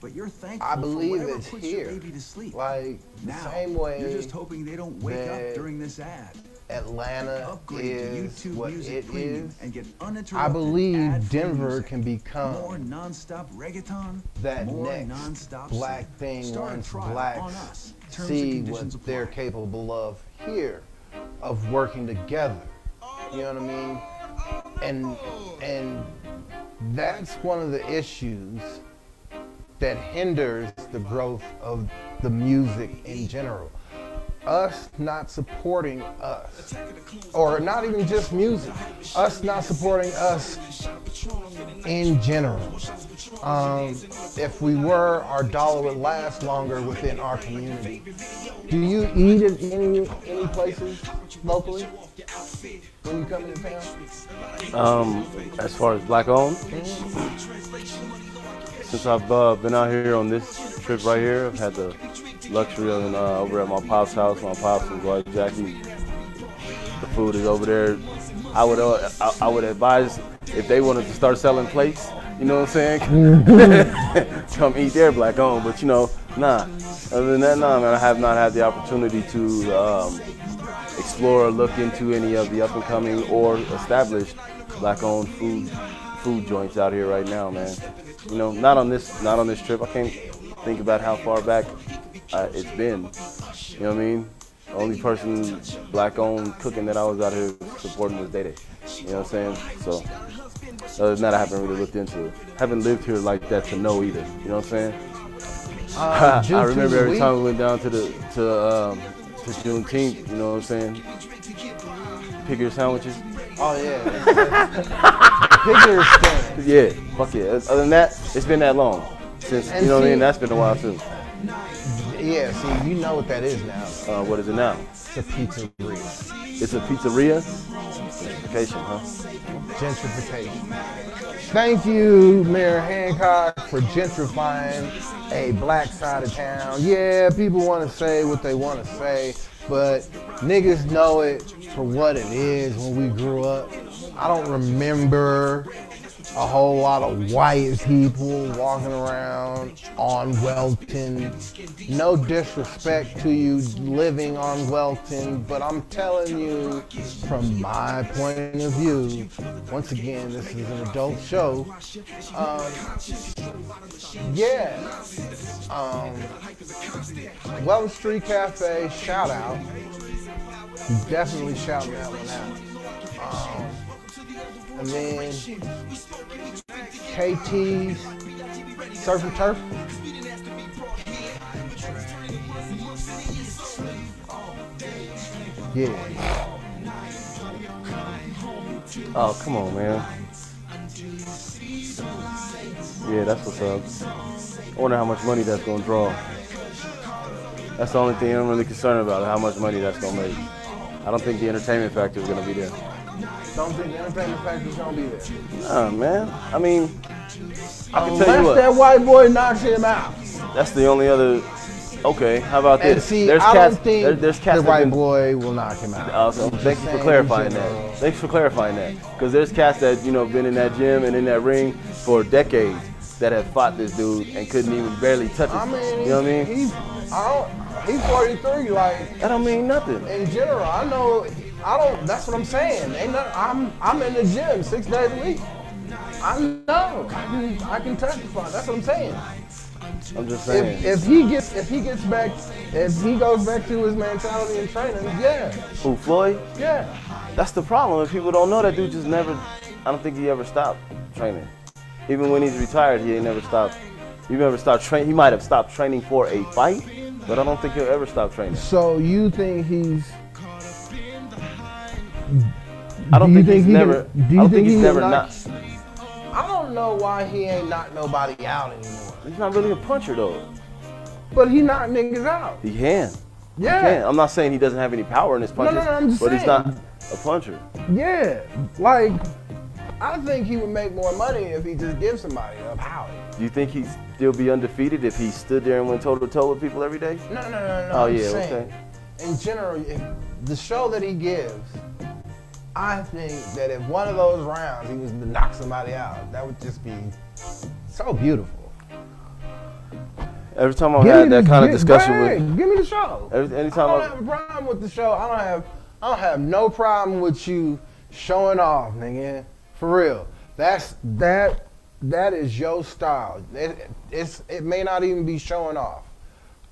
But you're thankful I for believe whatever it's puts here. your baby to sleep. Like the Now, same way you're just hoping they don't wake up that during this ad. Atlanta Upgrade is to YouTube what Music it Premium is. and get uninterrupted I believe ad-free Denver music. can become more non-stop reggaeton, that more next non-stop black sleep. thing Start a once trial on blacks us. Terms see and conditions what they're apply. capable of here, of working together. You know what I mean? And that's one of the issues that hinders the growth of the music in general. Us not supporting us, or not even just music, us not supporting us in general. If we were, our dollar would last longer within our community. Do you eat at any places locally when you come into town? As far as black owned, since I've been out here on this trip right here, I've had the luxury of over at my pop's house. My pop's and wife Jackie. The food is over there. I would advise if they wanted to start selling plates, you know what I'm saying? Come eat their black owned, but you know, nah. Other than that, nah, man. I have not had the opportunity to explore or look into any of the up and coming or established black owned food joints out here right now, man. You know, not on this trip. I can't think about how far back it's been. You know what I mean? The only person black-owned cooking that I was out here supporting was Day Day. You know what I'm saying? So, other than that, I haven't really looked into it. Haven't lived here like that to know either. You know what I'm saying? I remember every time we went down to Juneteenth. You know what I'm saying? Pigger sandwiches. Oh yeah. Pigger stand. Yeah, fuck yeah. Other than that, it's been that long since, And you know what I see- mean? That's been a while too. Yeah, see, you know what that is now. What is it now? It's a pizzeria. It's a pizzeria? Gentrification, huh? Gentrification. Thank you, Mayor Hancock, for gentrifying a black side of town. Yeah, people want to say what they want to say, but niggas know it for what it is when we grew up. I don't remember a whole lot of white people walking around on Welton. No disrespect to you living on Welton, but I'm telling you from my point of view, once again, this is an adult show. Welton Street Cafe, shout out. Definitely shouting that one out. And then KT's Surf and Turf. Yeah. Oh, come on, man. Yeah, that's what's up. I wonder how much money that's going to draw. That's the only thing I'm really concerned about, how much money that's going to make. I don't think the entertainment factor is going to be there. Don't think the entertainment factor is gonna be there. Nah, man. I mean, I can tell you Unless what. that white boy knocks him out. That's the only other. Okay, how about And this? see, there's I cats. don't think there's cats the that white been- boy will knock him out. Awesome. Thank you for clarifying that. Thanks for clarifying that. Because there's cats that, you know, been in that gym and in that ring for decades that have fought this dude and couldn't even barely touch him. I mean, you know what I mean? He's 43. Like That don't mean nothing. in general, I know I don't. That's what I'm saying. Ain't no, I'm in the gym 6 days a week. I know. I can testify. That's what I'm saying. I'm just saying. If he goes back to his mentality and training, yeah. Who, Floyd? Yeah. That's the problem. If people don't know, that dude just never. I don't think he ever stopped training. Even when he's retired, he ain't never stopped. He never stopped training. He might have stopped training for a fight, but I don't think he'll ever stop training. So you think he's? I don't think he's never. I don't think he's never not. I don't know why he ain't knocked nobody out anymore. He's not really a puncher though. But he knocked niggas out. He can. Yeah. He can. I'm not saying he doesn't have any power in his punches, I'm just but saying. he's not a puncher. Yeah. Like, I think he would make more money if he just gives somebody a power. Do you think he'd still be undefeated if he stood there and went toe to toe with people every day? No. Oh I'm yeah, saying, okay. in general, if the show that he gives, I think that if one of those rounds he was to knock somebody out, that would just be so beautiful. Every time I've had that kind of discussion with, give me the show. Anytime I don't have a problem with the show. I don't have no problem with you showing off, nigga. For real. That is your style. It may not even be showing off.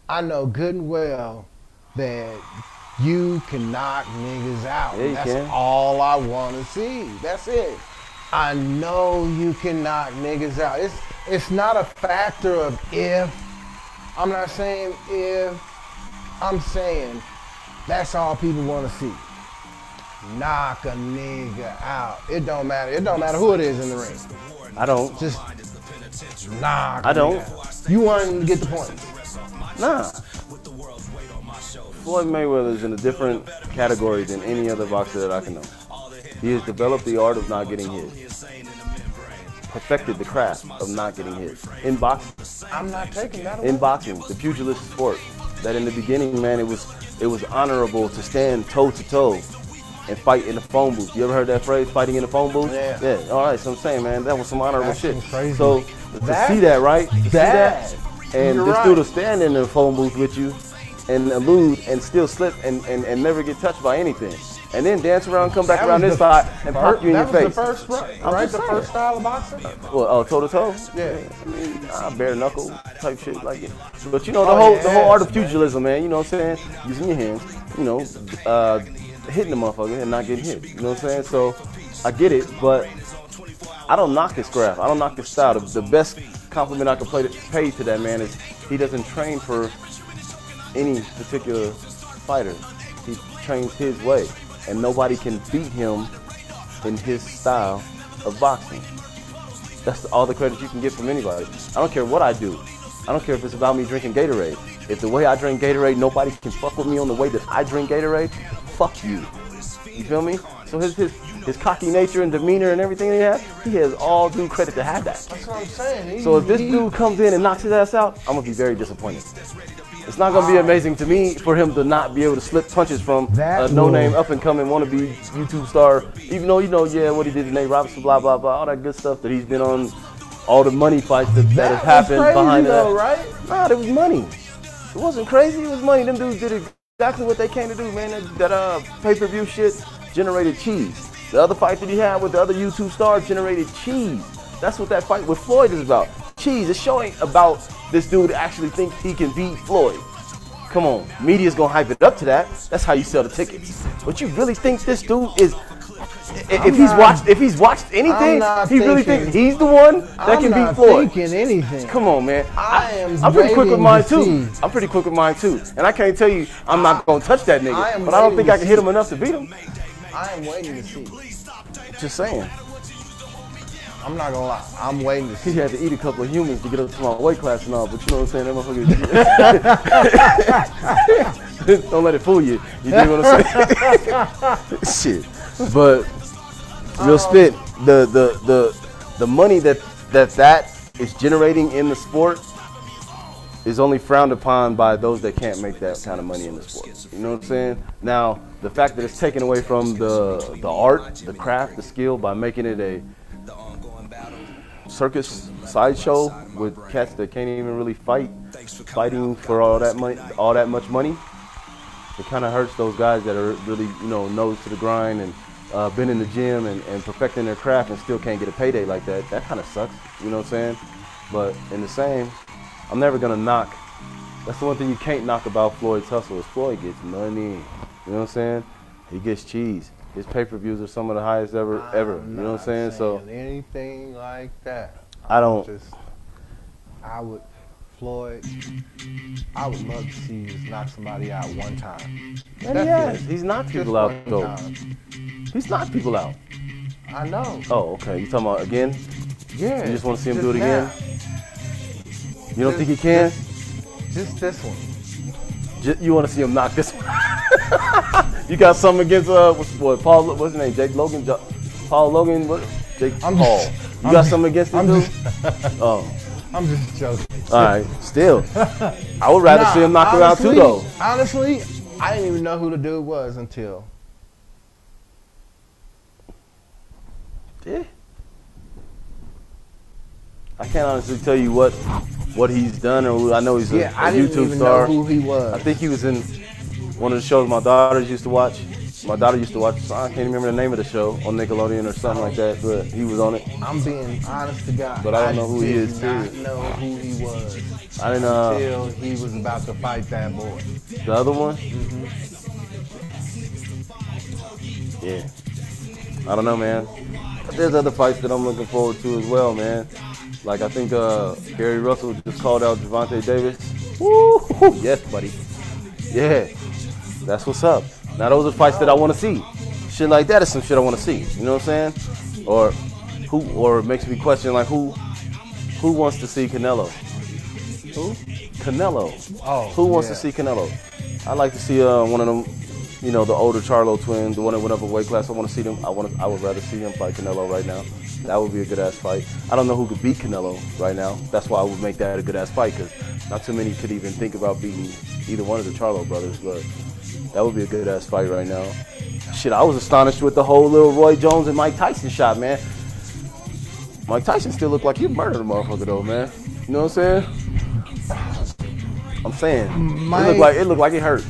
I know good and well that you can knock niggas out. Yeah, That's all I want to see. That's it. I know you can knock niggas out. It's not a factor of if. I'm not saying if. I'm saying that's all people want to see. Knock a nigga out. It don't matter. It don't matter who it is in the ring. I don't. Just knock. I don't. You want him to get the points. Nah. Floyd Mayweather is in a different category than any other boxer that I can know. He has developed the art of not getting hit. Perfected the craft of not getting hit. In boxing. I'm not taking that away. In boxing, the pugilist sport, that in the beginning, man, it was honorable to stand toe to toe and fight in the phone booth. You ever heard that phrase, fighting in the phone booth? Yeah. Yeah. All right, so I'm saying, man, that was some honorable That's shit. crazy. So to see that, right? To see that, and You're this right. dude will stand in the phone booth with you and elude and still slip and never get touched by anything. And then dance around, come back around this side and pop you in your face. That was the first, right? The first style of boxing? Well, toe to toe? Yeah. I mean, bare knuckle type shit like it. But you know, the whole art of pugilism, man, you know what I'm saying? Using your hands, you know, hitting the motherfucker and not getting hit. You know what I'm saying? So I get it, but I don't knock his craft. I don't knock his style. The best compliment I can pay to that man is he doesn't train for any particular fighter. He trains his way, and nobody can beat him in his style of boxing. That's all the credit you can get from anybody. I don't care what I do. I don't care if it's about me drinking Gatorade. If the way I drink Gatorade, nobody can fuck with me on the way that I drink Gatorade, fuck you. You feel me? So his cocky nature and demeanor and everything he has all due credit to have that. That's what I'm saying. So if this dude comes in and knocks his ass out, I'm gonna be very disappointed. It's not gonna be amazing to me for him to not be able to slip punches from a no-name up-and-coming wannabe YouTube star, even though, you know, yeah, what he did to Nate Robinson, blah, blah, blah, all that good stuff that he's been on, all the money fights that have happened behind that. Right? Nah, it was money. It wasn't crazy, it was money. Them dudes did exactly what they came to do, man. That pay-per-view shit generated cheese. The other fight that he had with the other YouTube stars generated cheese. That's what that fight with Floyd is about. Cheese. It's showing about this dude actually thinks he can beat Floyd. Come on, media's gonna hype it up to that. That's how you sell the tickets. But you really think this dude is? If he's watched anything, he really thinks he's the one that can beat Floyd. I'm not thinking anything. Come on, man. I'm pretty quick with mine too. I'm pretty quick with mine too. And I can't tell you I'm not gonna touch that nigga, but I don't think I can hit him enough to beat him. I am waiting to see. Just saying. I'm not gonna lie. I'm waiting to see. He had to eat a couple of humans to get up to my weight class and all, but you know what I'm saying? That motherfucker. Don't let it fool you. You dig what I'm saying? Shit. But real spit, the money that is generating in the sport is only frowned upon by those that can't make that kind of money in the sport. You know what I'm saying? Now, the fact that it's taken away from the art, the craft, the skill by making it a circus sideshow with cats that can't even really fighting for all that much money. it kind of hurts those guys that are really, you know, nose to the grind and been in the gym and perfecting their craft and still can't get a payday like that. That kind of sucks, you know what I'm saying? But in the same, I'm never gonna knock. That's the one thing you can't knock about Floyd's hustle is Floyd gets money. You know what I'm saying? He gets cheese. His pay-per-views are some of the highest ever. You know what I'm saying? So anything like that. I don't. Floyd, I would love to see you just knock somebody out one time. And he's knocked people out though. He's knocked people out. I know. Oh, okay. You talking about again? Yeah. You just want to see him do it again? Now. You don't think he can? Just this one. You want to see him knock this one? You got something against what? Paul? What's his name? Jake Logan? Paul Logan? What? Jake Paul. You got something against him, dude? Oh. I'm just joking. All right. Still, I would rather see him knock her out too, though. Honestly, I didn't even know who the dude was until. Yeah. I can't honestly tell you what he's done, or I know he's a I didn't YouTube even star. know who he was. I think he was in one of the shows my daughters used to watch. My daughter used to watch. I can't remember the name of the show on Nickelodeon or something like that, but he was on it. I'm being honest to God. But I don't know who he is, too. I did not know who he was. I didn't until he was about to fight that boy. The other one? Mm-hmm. Yeah. I don't know, man. But there's other fights that I'm looking forward to as well, man. Like I think Gary Russell just called out Gervonta Davis. Woo! Yes, buddy. Yeah. That's what's up. Now those are fights that I want to see. Shit like that is some shit I want to see. You know what I'm saying? Or it makes me question like who wants to see Canelo? Who? Canelo. Oh. Who wants to see Canelo? I'd like to see one of them, you know, the older Charlo twins, the one that went up a weight class. I want to see them. I would rather see him fight Canelo right now. That would be a good ass fight. I don't know who could beat Canelo right now. That's why I would make that a good ass fight, because not too many could even think about beating either one of the Charlo brothers. But that would be a good ass fight right now. Shit, I was astonished with the whole little Roy Jones and Mike Tyson shot, man. Mike Tyson still looked like he murdered a motherfucker though, man. You know what I'm saying? I'm saying it looked like it hurt.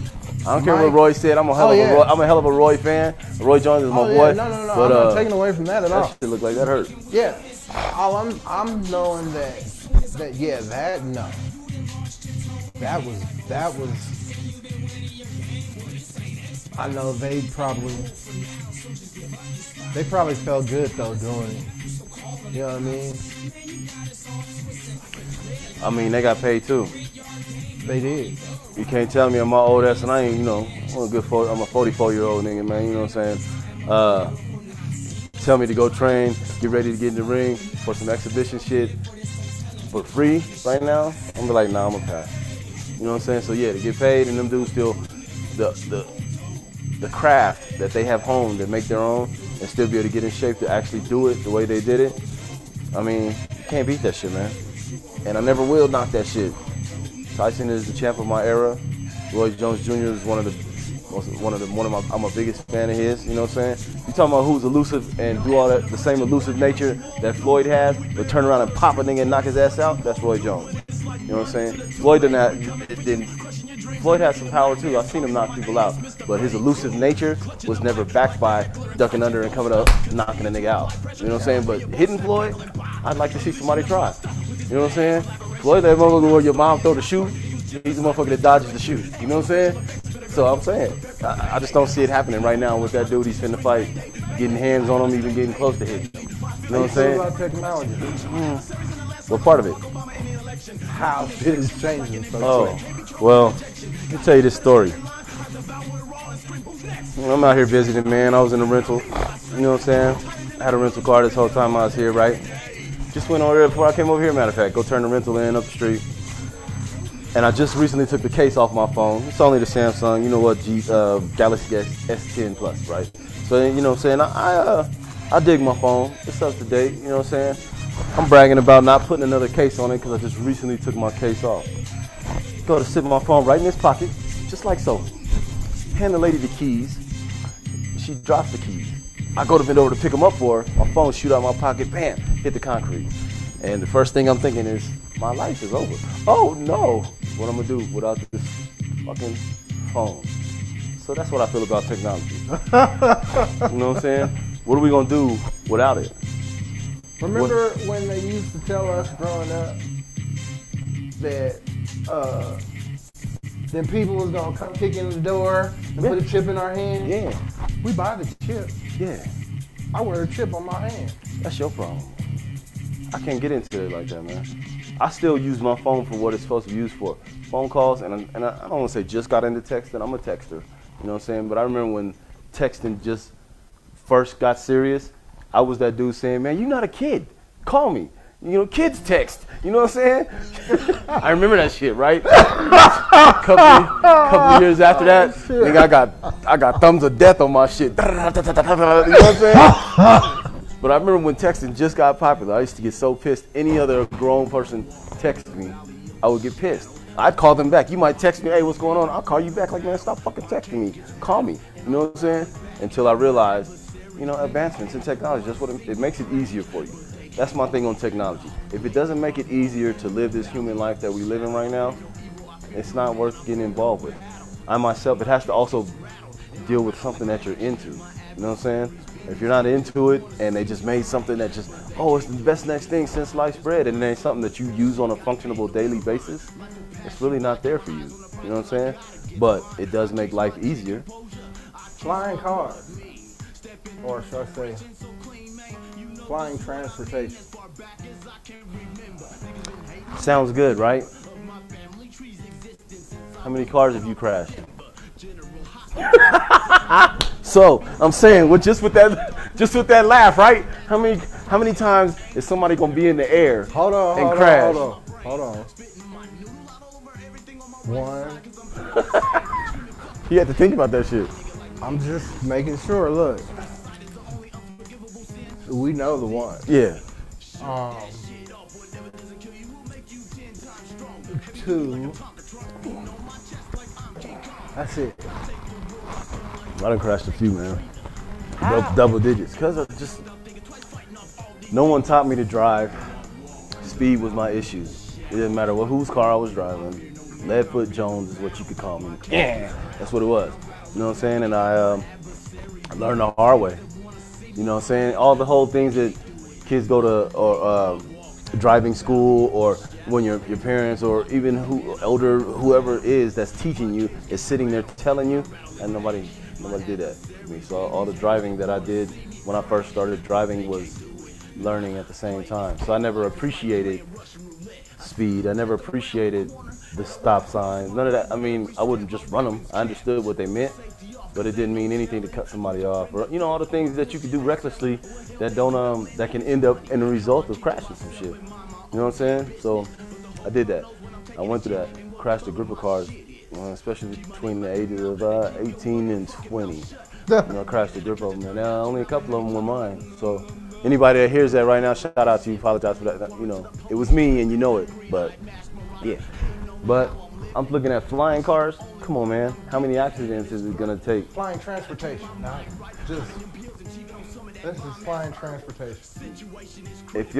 I don't care what Roy said. I'm a hell of a Roy fan. Roy Jones is my boy. No. But, I'm not taking away from that at all. That shit looked like that hurt. Yeah. All I'm knowing that no. That was. I know they probably felt good though doing it. You know what I mean? I mean, they got paid too. They did. You can't tell me I'm my old ass and I ain't, you know, I'm a 44-year-old nigga, man, you know what I'm saying? Tell me to go train, get ready to get in the ring for some exhibition shit for free right now. I'm gonna be like, nah, I'm gonna pass. You know what I'm saying? So yeah, to get paid and them dudes still, the craft that they have honed and make their own and still be able to get in shape to actually do it the way they did it. I mean, you can't beat that shit, man. And I never will knock that shit. Tyson is the champ of my era. Roy Jones Jr. is I'm a biggest fan of his, you know what I'm saying? You talking about who's elusive and do all that, the same elusive nature that Floyd has, but turn around and pop a nigga and knock his ass out? That's Roy Jones. You know what I'm saying? Floyd has some power too. I've seen him knock people out, but his elusive nature was never backed by ducking under and coming up, knocking a nigga out. You know what I'm saying? But hitting Floyd, I'd like to see somebody try. You know what I'm saying? Floyd, that motherfucker where your mom throw the shoe, he's the motherfucker that dodges the shoe. You know what I'm saying? So I'm saying, I just don't see it happening right now with that dude he's finna fight, getting hands on him, even getting close to hitting him. You know what I'm saying? About technology. What part of it? How shit is changing so quick. Well, let me tell you this story. I'm out here visiting, man. I was in a rental. You know what I'm saying? I had a rental car this whole time I was here, right? Just went over there before I came over here, matter of fact. Go turn the rental in up the street. And I just recently took the case off my phone. It's only the Samsung, you know what, Galaxy S10 Plus, right? So, you know what I'm saying? I dig my phone. It's up to date, you know what I'm saying? I'm bragging about not putting another case on it because I just recently took my case off. Go to sit my phone right in this pocket, just like so. Hand the lady the keys. She drops the keys. I go to bend over to pick them up for her. My phone shoot out my pocket, bam, hit the concrete. And the first thing I'm thinking is, my life is over. Oh no, what I'm gonna do without this fucking phone? So that's what I feel about technology. You know what I'm saying? What are we gonna do without it? Remember when they used to tell us growing up that then people was gonna come kick in the door and put a chip in our hand? Yeah. We buy the chip. Yeah. I wear a chip on my hand. That's your problem. I can't get into it like that, man. I still use my phone for what it's supposed to be used for. Phone calls, and I don't want to say just got into texting. I'm a texter, you know what I'm saying? But I remember when texting just first got serious, I was that dude saying, man, you're not a kid. Call me. You know, kids text. You know what I'm saying? I remember that shit, right? couple years after that, nigga, I got thumbs of death on my shit. You know what I'm saying? But I remember when texting just got popular, I used to get so pissed. Any other grown person texted me, I would get pissed. I'd call them back. You might text me, hey, what's going on? I'll call you back. Like, man, stop fucking texting me. Call me. You know what I'm saying? Until I realized, you know, advancements in technology, just what it makes it easier for you. That's my thing on technology. If it doesn't make it easier to live this human life that we live in right now, it's not worth getting involved with. I myself, it has to also deal with something that you're into. You know what I'm saying? If you're not into it and they just made something that just, oh, it's the best next thing since sliced bread, and it ain't something that you use on a functionable daily basis, it's really not there for you. You know what I'm saying? But it does make life easier. Flying cars, or should I say, flying transportation. Sounds good, right? How many cars have you crashed? So I'm saying, just with that laugh, right? How many times is somebody gonna be in the air and crash? Hold on. One. You have to think about that shit. I'm just making sure. Look, we know the one. Yeah. 2. That's it. I done crashed a few, man. Double digits. Because no one taught me to drive. Speed was my issue. It didn't matter whose car I was driving. Leadfoot Jones is what you could call me. Yeah. That's what it was. You know what I'm saying? And I learned the hard way. You know what I'm saying? All the whole things that kids go to, or driving school, or when your parents, or even whoever it is that's teaching you is sitting there telling you, and nobody did that to me. So all the driving that I did when I first started driving was learning at the same time. So I never appreciated speed. I never appreciated the stop signs. None of that. I mean, I wouldn't just run them. I understood what they meant, but it didn't mean anything to cut somebody off, or all the things that you could do recklessly that that can end up in the result of crashing some shit. You know what I'm saying? So I did that. I went through that. Crashed a group of cars, especially between the ages of 18 and 20. I crashed a group of them, and only a couple of them were mine. So anybody that hears that right now, shout out to you. Apologize for that. It was me, and you know it. But yeah. But I'm looking at flying cars. Come on, man. How many accidents is it gonna take? Flying transportation. This is flying transportation. If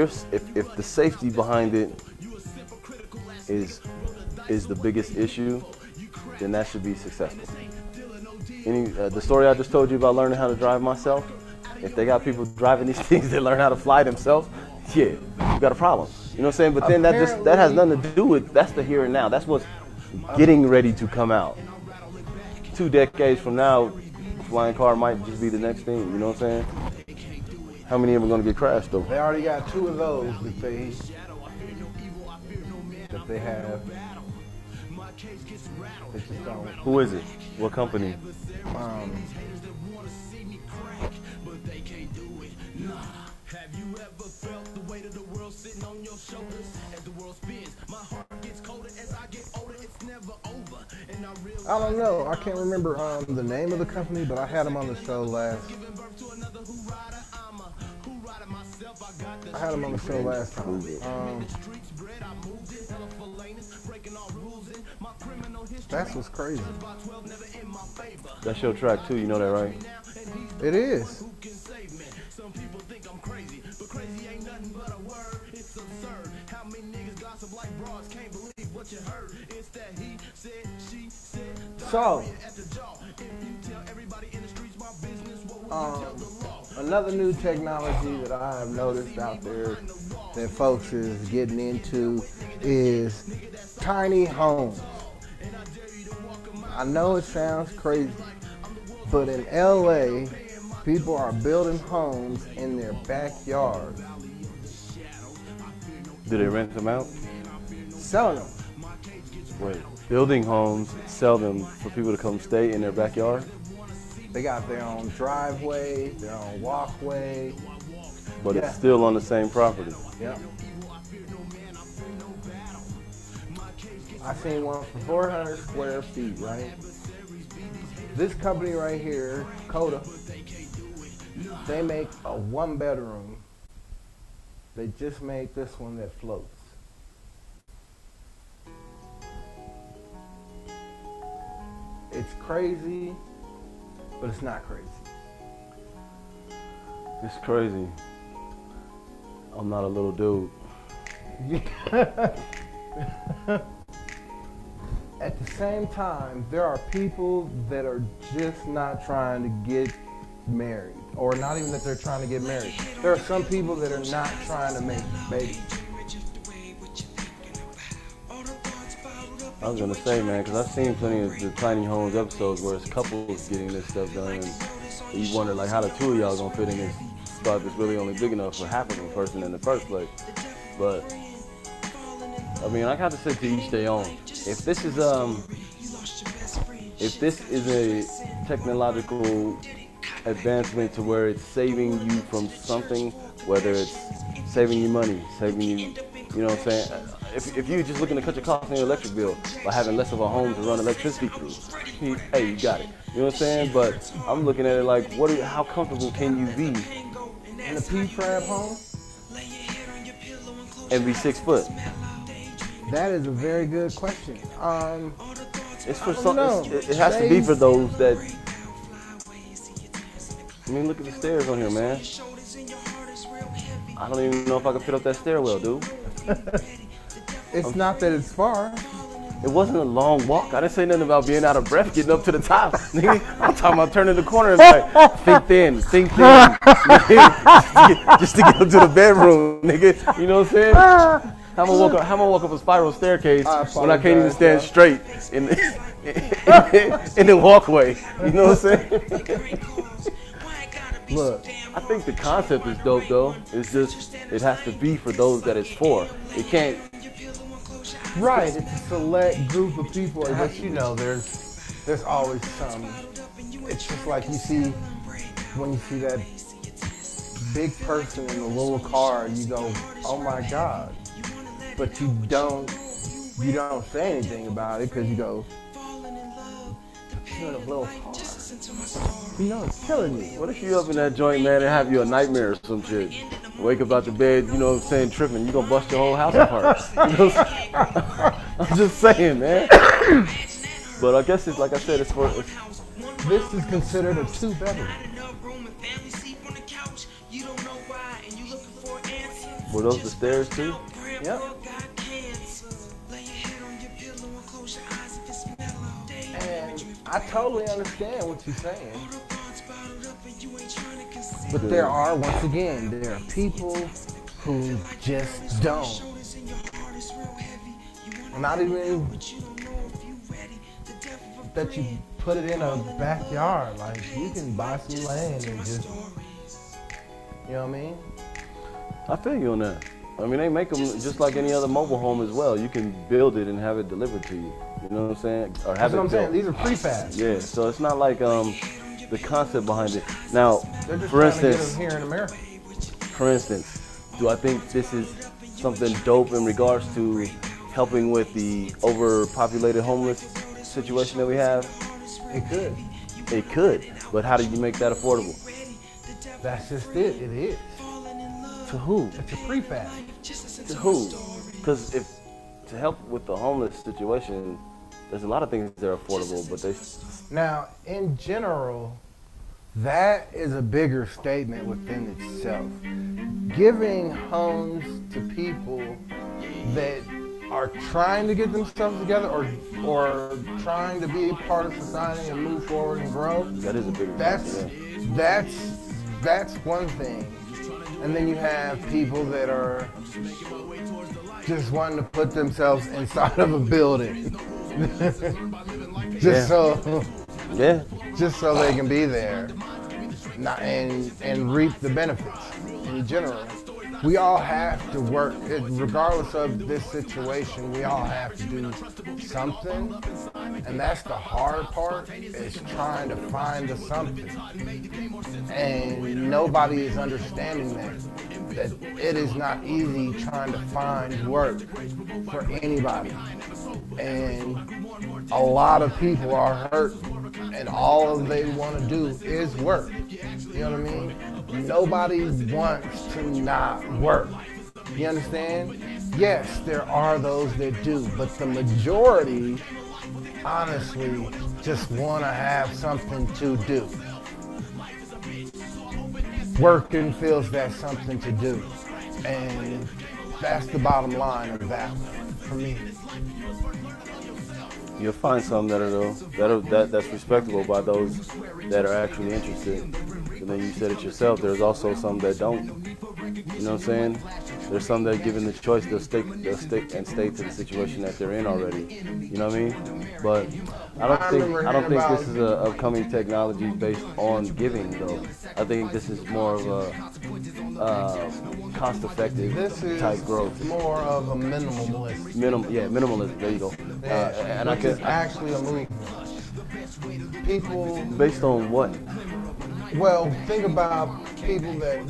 the safety behind it is the biggest issue, then that should be successful. The story I just told you about learning how to drive myself, if they got people driving these things that learn how to fly themselves, yeah, you got a problem. You know what I'm saying? But then that has nothing to do with, that's the here and now. That's what's getting ready to come out. 2 decades from now, flying car might just be the next thing. You know what I'm saying? How many of them are going to get crashed though? They already got 2 of those that they have. Who is it? What company? I don't know. I can't remember the name of the company, but I had them on the show last. Time. That's what's crazy. That's your track too. You know that, right? It is. absurd. How many niggas gossip like broads can't believe what you heard. It's that he said, she said. So, At the jaw. If you tell everybody in the streets my business, what would you tell the law? another new technology that I have noticed out there that folks is getting into is tiny homes. I know it sounds crazy, but in LA, people are building homes in their backyards. Do they rent them out? Selling them. Wait, building homes, sell them for people to come stay in their backyard? They got their own driveway, their own walkway. But Yeah. it's still on the same property. Yep. I seen one for 400 square feet, right? This company right here, Coda, they make a 1-bedroom. They just made this one that floats. It's crazy, but it's not crazy. It's crazy. I'm not a little dude. At the same time, there are people that are just not trying to get married, or not even that they're trying to get married. There are some people that are not trying to make babies. I was gonna say, man, because I've seen plenty of the tiny homes episodes where it's couples getting this stuff done, and you wonder like how the two of y'all gonna fit in this spot that's really only big enough for half of a person in the first place. But I mean, I got to say to each their own. If this is a technological advancement to where it's saving you from something, whether it's saving you money, saving you, you know what I'm saying? If you're just looking to cut your costs on your electric bill by having less of a home to run electricity through, hey, you got it. You know what I'm saying? But I'm looking at it like, how comfortable can you be In a prefab home? and be 6 foot? That is a very good question. It's for I some. don't know. It has to be for those that. I mean, look at the stairs on here, man. I don't even know if I can fit up that stairwell, dude. It's not that it's far. It wasn't a long walk. I didn't say nothing about being out of breath getting up to the top. Nigga, I'm talking about turning the corner and like, think thin. Nigga, just to get up to the bedroom, nigga. You know what I'm saying? How am I walk up a spiral staircase when I can't even stand straight in the walkway? You know what I'm saying? Look, I think the concept is dope though. It's just, it has to be for those that it's for. It can't. right, it's a select group of people, but you know, there's always some. It's just like you see, when you see that big person in the little car, you go, oh my God. But you don't say anything about it because you go, you're in a little car. You know, it's killing me. What if you up in that joint, man, and have you a nightmare or some shit? Wake up out the bed, you know what I'm saying, tripping. You gonna bust your whole house apart. You know what I'm just saying, man. But I guess it's like I said, this is considered a 2-bedroom. Were those the stairs too? Yep. And I totally understand what you're saying. But there are, once again, there are people who just don't. Not even that you put it in a backyard. Like, you can buy some land and just, you know what I mean? I feel you on that. I mean, they make them just like any other mobile home as well. You can build it and have it delivered to you. You know what I'm saying? Or have That's it what I'm saying. built. These are prefab. Yeah, so it's not like the concept behind it. Now, They're just for trying to get instance, them here in America. for instance, do I think this is something dope in regards to helping with the overpopulated homeless situation that we have? It could. It could, but how do you make that affordable? That's just it. It is. To who? It's a prefab. To who? Because to help with the homeless situation, there's a lot of things that are affordable, but they. Now, in general, that is a bigger statement within itself. Giving homes to people are trying to get themselves together or trying to be a part of society and move forward and grow. That is a big That's one thing. And then you have people that are just wanting to put themselves inside of a building. just so they can be there and reap the benefits in general. We all have to work, regardless of this situation, we all have to do something. And that's the hard part, is trying to find the something. And nobody is understanding that it is not easy trying to find work for anybody. And a lot of people are hurt, and all they want to do is work. You know what I mean? Nobody wants to not work. You understand? Yes, there are those that do, but the majority honestly just want to have something to do. Working feels that's something to do. And that's the bottom line of that for me. You'll find some that's respectable by those that are actually interested. And then you said it yourself, there's also some that don't. You know what I'm saying? There's some that, given the choice, they'll stick and stay to the situation that they're in already. You know what I mean? But I don't think this is a upcoming technology based on giving, though. I think this is more of a cost-effective type growth. More of a minimalist. Minimalism. There you go. And I can actually a movement. People based on what? Well, think about people that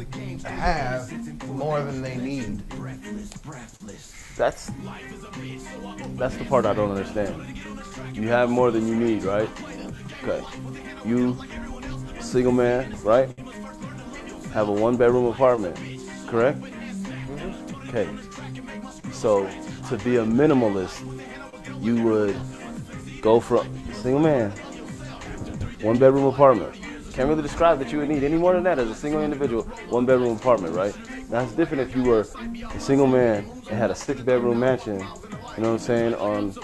have more than they need. That's the part I don't understand. You have more than you need, right? Okay. You, single man, right? Have a 1-bedroom apartment, correct? Okay. So to be a minimalist, you would go from single man, 1-bedroom apartment. Can't really describe that you would need any more than that as a single individual, 1-bedroom apartment, right? Now it's different if you were a single man and had a 6-bedroom mansion, you know what I'm saying, on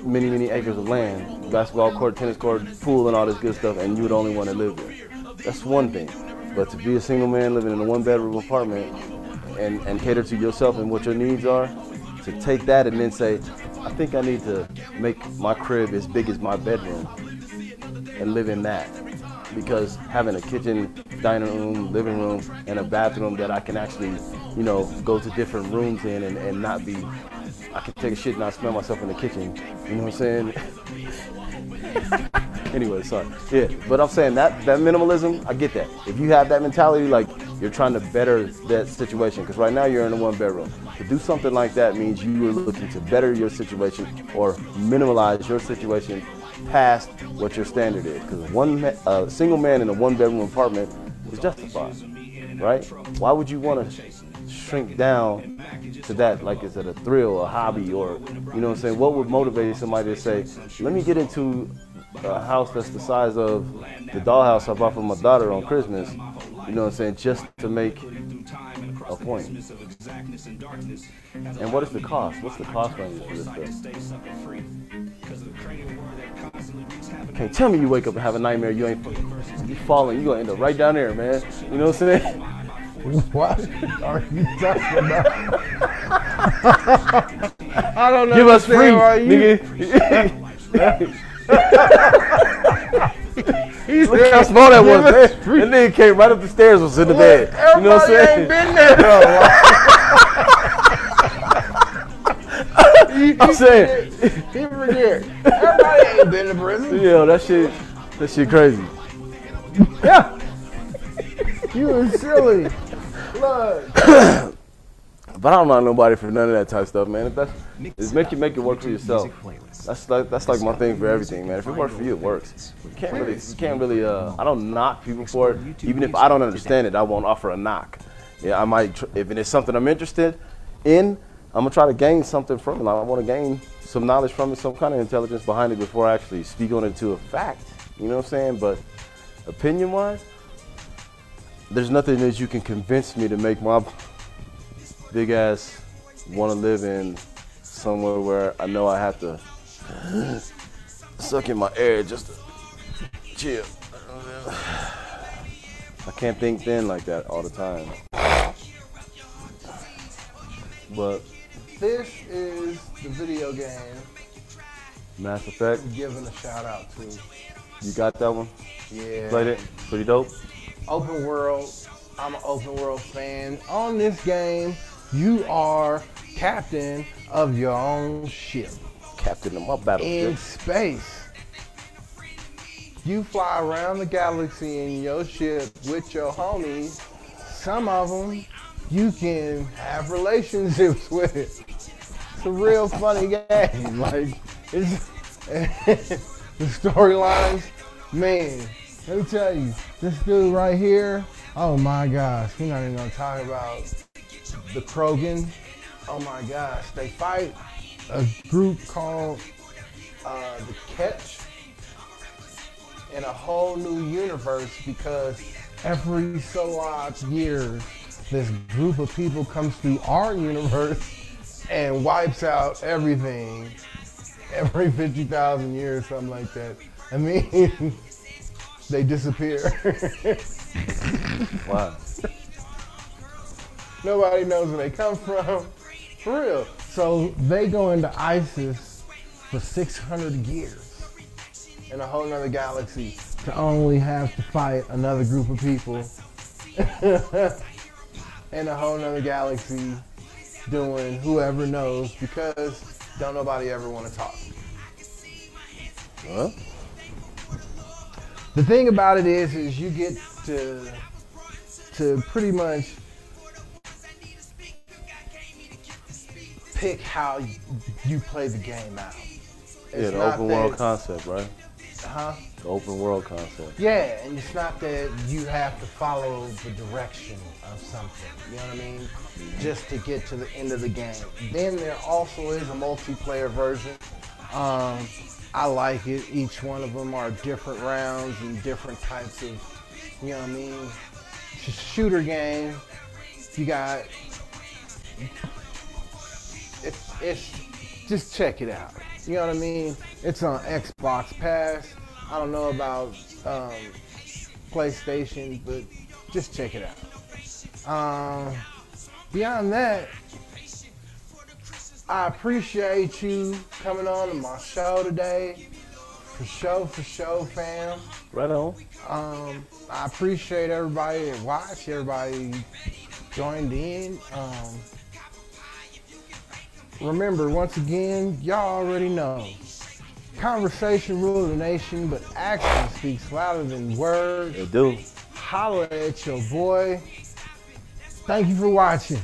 many, many acres of land, basketball court, tennis court, pool, and all this good stuff, and you would only want to live there. That's one thing. But to be a single man living in a 1-bedroom apartment and cater to yourself and what your needs are, to take that and then say, I think I need to make my crib as big as my bedroom and live in that. Because having a kitchen, dining room, living room, and a bathroom that I can actually, you know, go to different rooms in and not be, I can take a shit and not smell myself in the kitchen. You know what I'm saying? Anyway, sorry. Yeah, but I'm saying that minimalism, I get that. If you have that mentality, like you're trying to better that situation, because right now you're in a 1-bedroom. To do something like that means you are looking to better your situation or minimalize your situation past what your standard is. Because a single man in a 1-bedroom apartment is justified, right? Why would you want to shrink down to that? Like, is it a thrill, a hobby, or, you know what I'm saying? What would motivate somebody to say, let me get into a house that's the size of the dollhouse I bought for my daughter on Christmas, you know what I'm saying, just to make a point? And what is the cost? What's the cost range for this stuff? Can't tell me you wake up and have a nightmare, you falling, you gonna end up right down there, man. You know what I'm saying? What are you talking about? I don't know. Give us free, nigga. Look how small that was, man. That nigga came right up the stairs, was in the bed. You know what I'm saying? Ain't been there. I'm saying, he forget. Everybody ain't been to prison. Yeah, that shit crazy. Yeah. You was silly. Look. But I don't know nobody for none of that type of stuff, man. It's make it work for yourself. That's like my thing for everything, man. If it works for you, it works. You can't really. I don't knock people for it. Even if I don't understand it, I won't offer a knock. Yeah, I might. If it is something I'm interested in, I'm gonna try to gain something from it. Like, I want to gain some knowledge from it, some kind of intelligence behind it before I actually speak on it to a fact. You know what I'm saying? But opinion-wise, there's nothing that you can convince me to make my big ass want to live in somewhere where I know I have to suck in my air just to chill. I can't think thin like that all the time. But This is the video game Mass Effect, I'm giving a shout out to. you got that one? Yeah. Played it? Pretty dope? Open world. I'm an open world fan. On this game, you are captain of your own ship. Captain of my In battleship. space. You fly around the galaxy in your ship with your homies. Some of them you can have relationships with. It's a real funny game. Like, it's the storylines, man. Let me tell you, this dude right here, oh my gosh, we're not even gonna talk about the Krogan. Oh my gosh, they fight a group called the Catch in a whole new universe because every so odd years, this group of people comes through our universe and wipes out everything every 50,000 years, something like that. I mean, they disappear. Wow. Nobody knows where they come from. For real. So they go into ISIS for 600 years in a whole nother galaxy to only have to fight another group of people in a whole nother galaxy doing whoever knows because don't nobody ever want to talk. Well, The thing about it is you get to pretty much pick how you play the game out. yeah, the not open that- world concept, right? Huh? The open world concept. Yeah, and it's not that you have to follow the direction of something, you know what I mean? Just to get to the end of the game. Then there also is a multiplayer version. I like it. Each one of them are different rounds and different types of, you know what I mean? It's a shooter game. You got, it's just check it out. You know what I mean? It's on Xbox Pass. I don't know about PlayStation, but just check it out. Beyond that, I appreciate you coming on to my show today. For show, fam. Right on. I appreciate everybody that watched, everybody joined in. Remember, once again, y'all already know. Conversation rules the nation, but action speaks louder than words. They do. Holla at your boy. Thank you for watching.